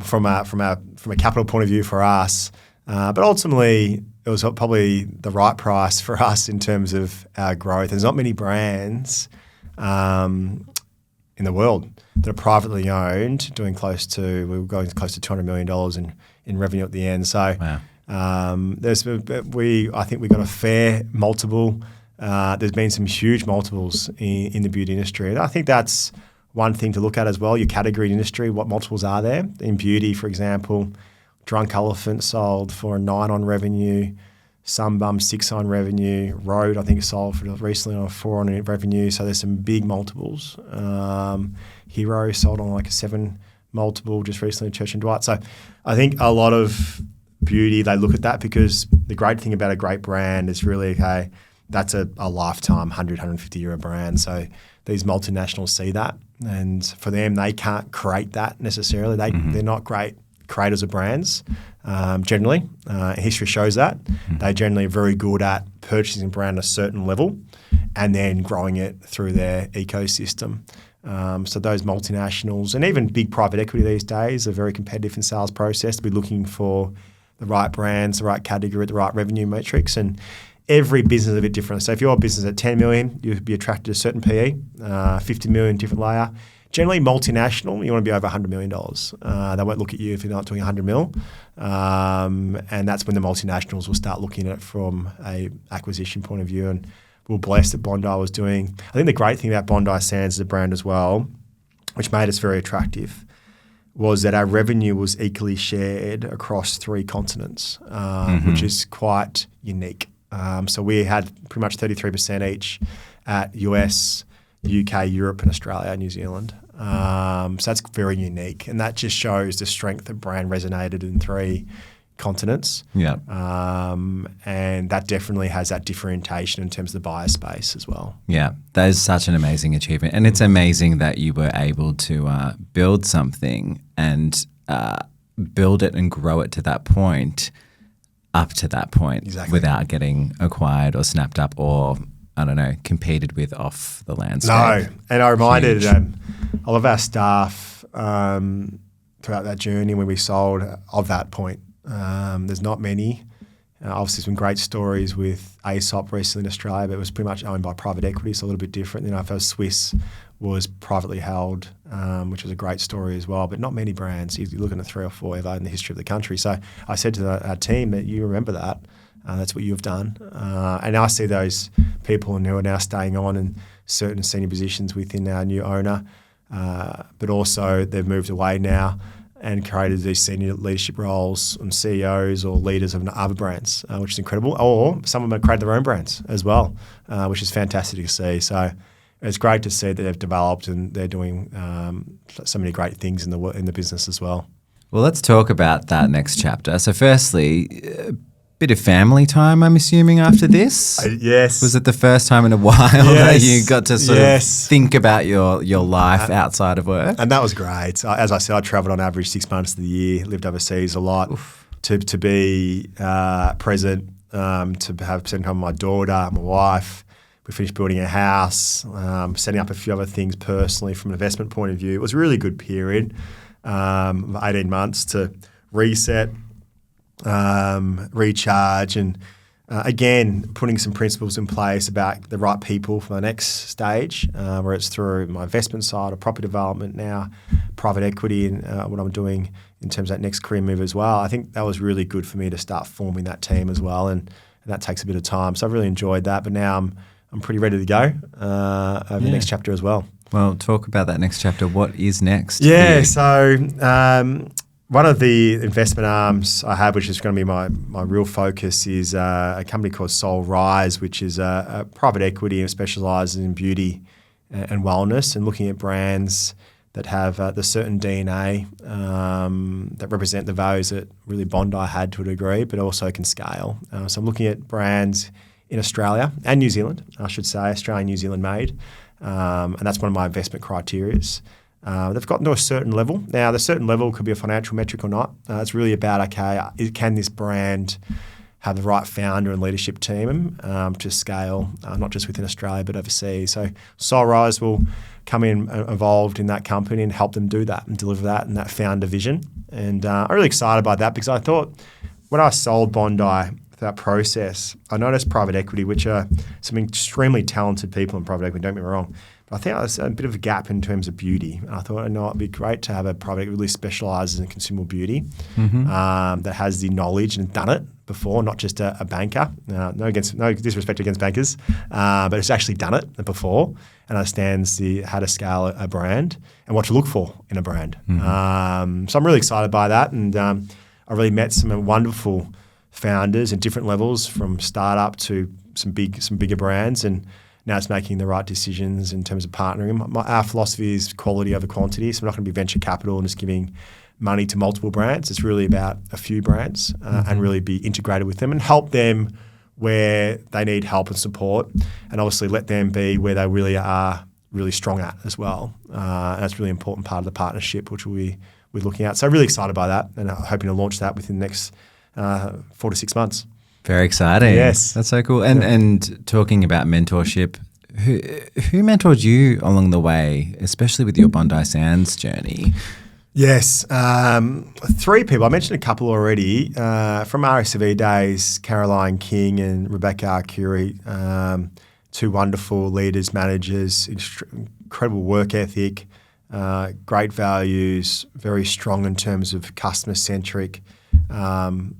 S2: capital point of view for us. But ultimately, it was probably the right price for us in terms of our growth. There's not many brands in the world that are privately owned, we were going close to $200 million in revenue at the end. So I think we got a fair multiple. There's been some huge multiples in the beauty industry. And I think that's one thing to look at as well, your category industry, what multiples are there. In beauty, for example, Drunk Elephant sold for a 9 on revenue, Sunbum 6 on revenue, Rode I think sold for recently on a 4 on revenue. So there's some big multiples. Hero sold on like a 7 multiple just recently in Church and Dwight. So I think a lot of beauty, they look at that because the great thing about a great brand is really, okay, that's a lifetime 100, 150 euro brand. So these multinationals see that. And for them, they can't create that necessarily. They're not great creators of brands generally. History shows that. They generally are very good at purchasing a brand at a certain level and then growing it through their ecosystem. So those multinationals and even big private equity these days are very competitive in sales process to be looking for the right brands, the right category, the right revenue metrics. And every business is a bit different. So if you're a business at 10 million, you'd be attracted to a certain PE, 50 million, different layer. Generally multinational, you want to be over $100 million. They won't look at you if you're not doing 100 mil. And that's when the multinationals will start looking at it from a acquisition point of view. And we're blessed that Bondi was doing. I think the great thing about Bondi Sands as a brand as well, which made us very attractive, was that our revenue was equally shared across 3 continents, which is quite unique. So we had pretty much 33% each at US, UK, Europe, and Australia, New Zealand. So that's very unique. And that just shows the strength the brand resonated in 3 continents.
S1: Yeah.
S2: And that definitely has that differentiation in terms of the buyer space as well.
S1: Yeah, that is such an amazing achievement. And it's amazing that you were able to build something and build it and grow it to that point, up to that point,
S2: exactly,
S1: without getting acquired or snapped up or, I don't know, competed with off the landscape.
S2: No, and I reminded all of our staff throughout that journey when we sold of that point. There's not many. Obviously, some great stories with ASOP recently in Australia, but it was pretty much owned by private equity, so a little bit different. You know, if Swiss was privately held, which was a great story as well, but not many brands. You're looking at 3 or 4 ever in the history of the country. So I said to our team that you remember that. That's what you've done. And I see those people who are now staying on in certain senior positions within our new owner, but also they've moved away now and created these senior leadership roles and CEOs or leaders of other brands, which is incredible. Or some of them have created their own brands as well, which is fantastic to see. So it's great to see that they've developed and they're doing so many great things in the business as well.
S1: Well, let's talk about that next chapter. So firstly, bit of family time, I'm assuming, after this?
S2: Yes.
S1: Was it the first time in a while that you got to sort of think about your life outside of work?
S2: And that was great. As I said, I travelled on average 6 months of the year, lived overseas a lot. To be present, to have spent time with my daughter, my wife. We finished building a house, setting up a few other things personally from an investment point of view. It was a really good period, 18 months to reset, recharge, and again, putting some principles in place about the right people for the next stage, where it's through my investment side or property development now, private equity, and what I'm doing in terms of that next career move as well. I think that was really good for me to start forming that team as well, and that takes a bit of time. So I've really enjoyed that, but now I'm pretty ready to go over the next chapter as well.
S1: Well, talk about that next chapter. What is next?
S2: Yeah, so one of the investment arms I have, which is going to be my real focus, is a company called Soul Rise, which is a private equity and specialises in beauty and wellness and looking at brands that have the certain DNA that represent the values that really Bondi had to a degree, but also can scale. So I'm looking at brands in Australia and New Zealand, I should say, Australia and New Zealand made, and that's one of my investment criterias. They've gotten to a certain level. Now, the certain level could be a financial metric or not. It's really about, okay, can this brand have the right founder and leadership team to scale, not just within Australia, but overseas. So Soul Rise will come in involved in that company and help them do that and deliver that and that founder vision. And I'm really excited by that because I thought when I sold Bondi, that process, I noticed private equity, which are some extremely talented people in private equity, don't get me wrong, I think there's a bit of a gap in terms of beauty. And I thought, it'd be great to have a product that really specialises in consumable beauty, that has the knowledge and done it before, not just a banker. No disrespect against bankers, but it's actually done it before and understands how to scale a brand and what to look for in a brand. So I'm really excited by that, and I really met some wonderful founders at different levels, from startup to some bigger brands, and now it's making the right decisions in terms of partnering. Our philosophy is quality over quantity, so we're not going to be venture capital and just giving money to multiple brands. It's really about a few brands and really be integrated with them and help them where they need help and support, and obviously let them be where they really are really strong at as well. And that's a really important part of the partnership, which we're looking at. So really excited by that, and hoping to launch that within the next 4 to 6 months.
S1: Very exciting.
S2: Yes.
S1: That's so cool. And talking about mentorship, who mentored you along the way, especially with your Bondi Sands journey?
S2: Yes. 3 people. I mentioned a couple already. From RSV days, Caroline King and Rebecca Arcuri, 2 wonderful leaders, managers, incredible work ethic, great values, very strong in terms of customer-centric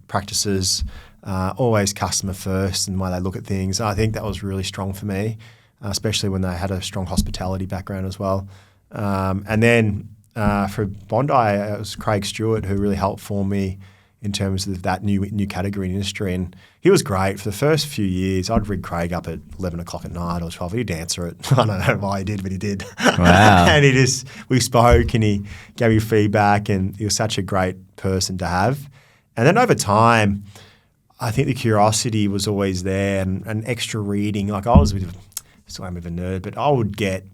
S2: practices, always customer first and the way they look at things. I think that was really strong for me, especially when they had a strong hospitality background as well. And then for Bondi, it was Craig Stewart who really helped form me in terms of that new category in industry. And he was great. For the first few years, I'd rig Craig up at 11 o'clock at night or 12. He'd answer it. I don't know why he did, but he did.
S1: Wow.
S2: And we spoke and he gave me feedback, and he was such a great person to have. And then over time, I think the curiosity was always there, and extra reading. Like I'm a bit of a nerd, but I would get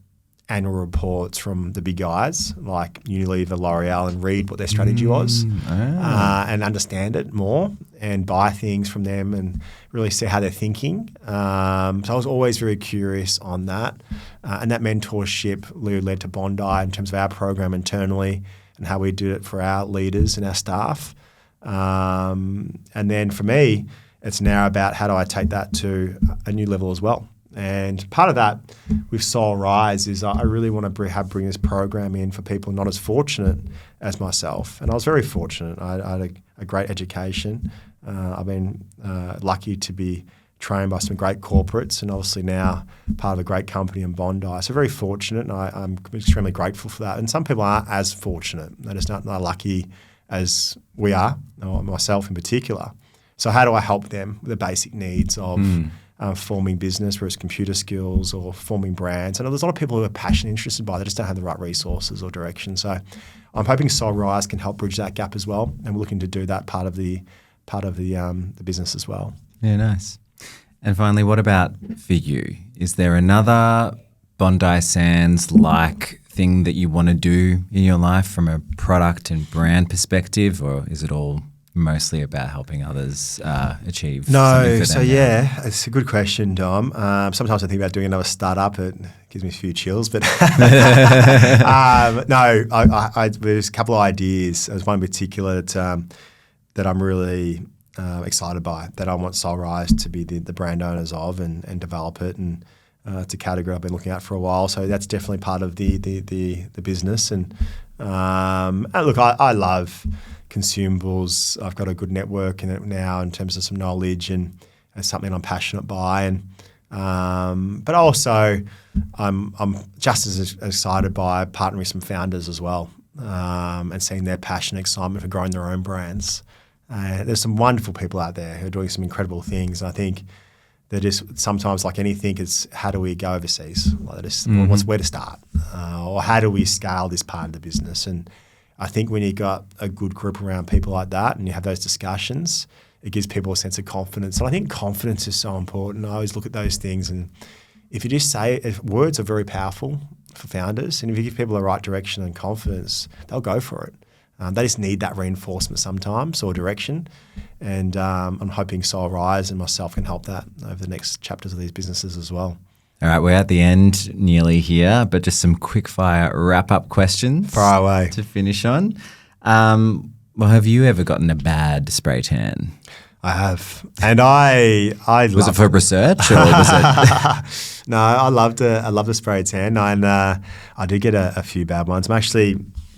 S2: annual reports from the big guys like Unilever, L'Oreal, and read what their strategy was and understand it more, and buy things from them and really see how they're thinking. So I was always very curious on that. And that mentorship led to Bondi in terms of our program internally and how we do it for our leaders and our staff. And then for me, it's now about how do I take that to a new level as well. And part of that with Soul Rise is I really want to bring this program in for people not as fortunate as myself. And I was very fortunate. I had a great education. I've been lucky to be trained by some great corporates, and obviously now part of a great company in Bondi. So very fortunate, and I'm extremely grateful for that. And some people aren't as fortunate. They're just not lucky as we are, or myself in particular. So how do I help them with the basic needs of forming business, whether it's computer skills or forming brands? And there's a lot of people who are passionate, interested by, they just don't have the right resources or direction. So I'm hoping Soul Rise can help bridge that gap as well, and we're looking to do that part of the business as well.
S1: Yeah, nice. And finally, what about for you? Is there another Bondi Sands like thing that you want to do in your life from a product and brand perspective, or is it all mostly about helping others achieve something for them?
S2: So yeah, it's a good question, Dom. Sometimes I think about doing another startup. It gives me a few chills, but there's a couple of ideas. There's one in particular that I'm really excited by, that I want Soul Rise to be the brand owners of and develop it, and it's a category I've been looking at for a while. So that's definitely part of the business. And look, I love consumables. I've got a good network in it now in terms of some knowledge, and it's something I'm passionate by. And but also I'm just as excited by partnering with some founders as well, and seeing their passion and excitement for growing their own brands. There's some wonderful people out there who are doing some incredible things. And I think that is sometimes, like anything, it's how do we go overseas? Like where to start? Or how do we scale this part of the business? And I think when you got a good group around people like that and you have those discussions, it gives people a sense of confidence. And I think confidence is so important. I always look at those things, and if you just say it, words are very powerful for founders. And if you give people the right direction and confidence, they'll go for it. They just need that reinforcement sometimes, or direction. And I'm hoping Soul Rise and myself can help that over the next chapters of these businesses as well.
S1: All right, we're at the end nearly here, but just some quick-fire wrap-up questions
S2: Far away
S1: to finish on. Well, have you ever gotten a bad spray tan?
S2: I have, and I
S1: Was it for research or was it?
S2: No, I love the spray tan, and I did get a few bad ones.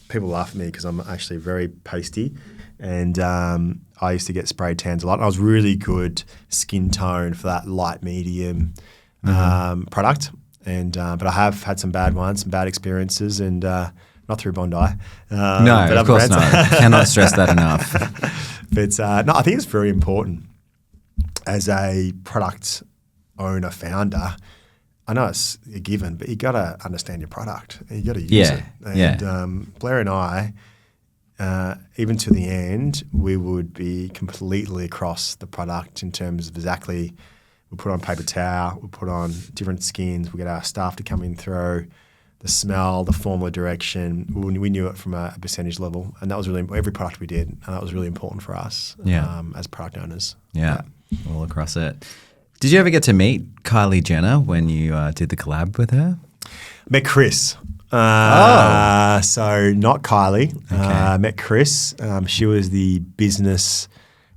S2: People laugh at me because I'm actually very pasty, and I used to get spray tans a lot. And I was really good skin tone for that light medium product, and but I have had some bad ones, some bad experiences, and not through Bondi.
S1: No, of course not. Cannot stress that enough.
S2: But no, I think it's very important as a product owner, founder. I know it's a given, but you got to understand your product. And you got to use it. And Blair and I, even to the end, we would be completely across the product in terms of exactly. We put on paper towel, we put on different skins. We get our staff to come in through the smell, the formula direction. We knew it from a percentage level, and that was really every product we did, and that was really important for us as product owners.
S1: Yeah, all across it. Did you ever get to meet Kylie Jenner when you did the collab with her?
S2: Met Chris. So not Kylie.
S1: Okay.
S2: Met Chris. She was the business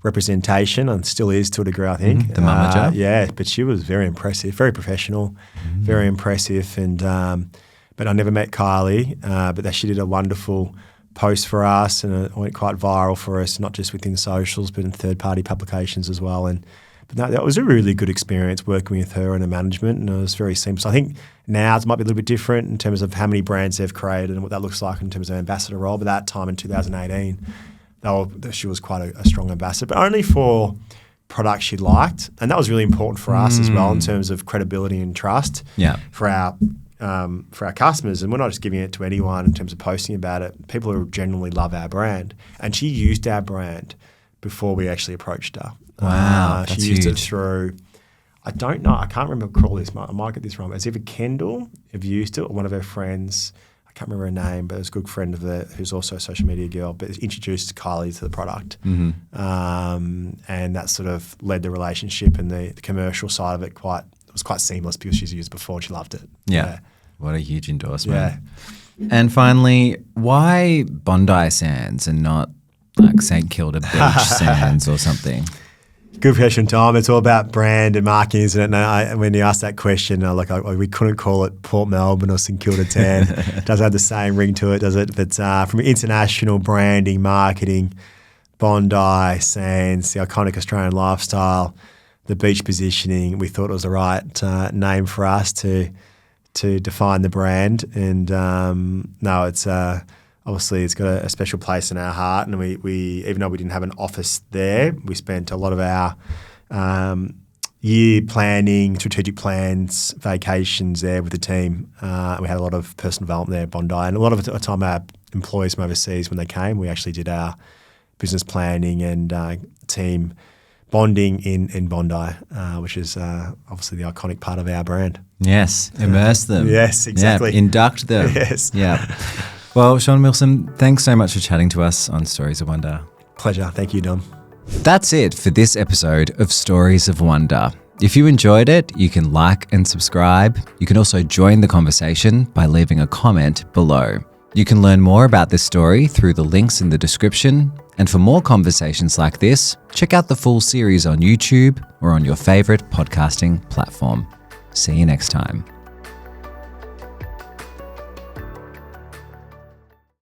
S2: representation and still is to a degree, I think.
S1: The manager.
S2: Yeah, but she was very impressive, very professional, very impressive, and. But I never met Kylie, but she did a wonderful post for us, and it went quite viral for us, not just within socials, but in third-party publications as well. But that was a really good experience working with her and the management, and it was very seamless. I think now it might be a little bit different in terms of how many brands they've created and what that looks like in terms of ambassador role. But that time in 2018, she was quite a strong ambassador, but only for products she liked, and that was really important for us as well in terms of credibility and trust for our customers. And we're not just giving it to anyone in terms of posting about it. People who genuinely love our brand. And she used our brand before we actually approached her.
S1: Wow,
S2: she used it through, I don't know, I can't remember call this, I might get this wrong. It's either Kendall have used it or one of her friends, I can't remember her name, but it was a good friend of who's also a social media girl, but introduced Kylie to the product. And that sort of led the relationship, and the commercial side of it was quite seamless because she's used it before and she loved it.
S1: Yeah. What a huge endorsement. Yeah. And finally, why Bondi Sands and not like St Kilda Beach Sands or something?
S2: Good question, Tom. It's all about brand and marketing, isn't it? And when you asked that question, we couldn't call it Port Melbourne or St Kilda Tan. It does have the same ring to it, does it? But from international branding, marketing, Bondi Sands, the iconic Australian lifestyle, the beach positioning, we thought it was the right name for us to define the brand. And no, it's obviously it's got a special place in our heart. And we even though we didn't have an office there, we spent a lot of our year planning, strategic plans, vacations there with the team. We had a lot of personal development there at Bondi, and a lot of the time our employees from overseas, when they came, we actually did our business planning and team bonding in Bondi, which is obviously the iconic part of our brand.
S1: Yes, immerse them.
S2: Yes, exactly.
S1: Yeah, induct them.
S2: Yes.
S1: Yeah. Well, Shaun Wilson, thanks so much for chatting to us on Stories of Wonder.
S2: Pleasure. Thank you, Dom.
S1: That's it for this episode of Stories of Wonder. If you enjoyed it, you can like and subscribe. You can also join the conversation by leaving a comment below. You can learn more about this story through the links in the description. And for more conversations like this, check out the full series on YouTube or on your favorite podcasting platform. See you next time.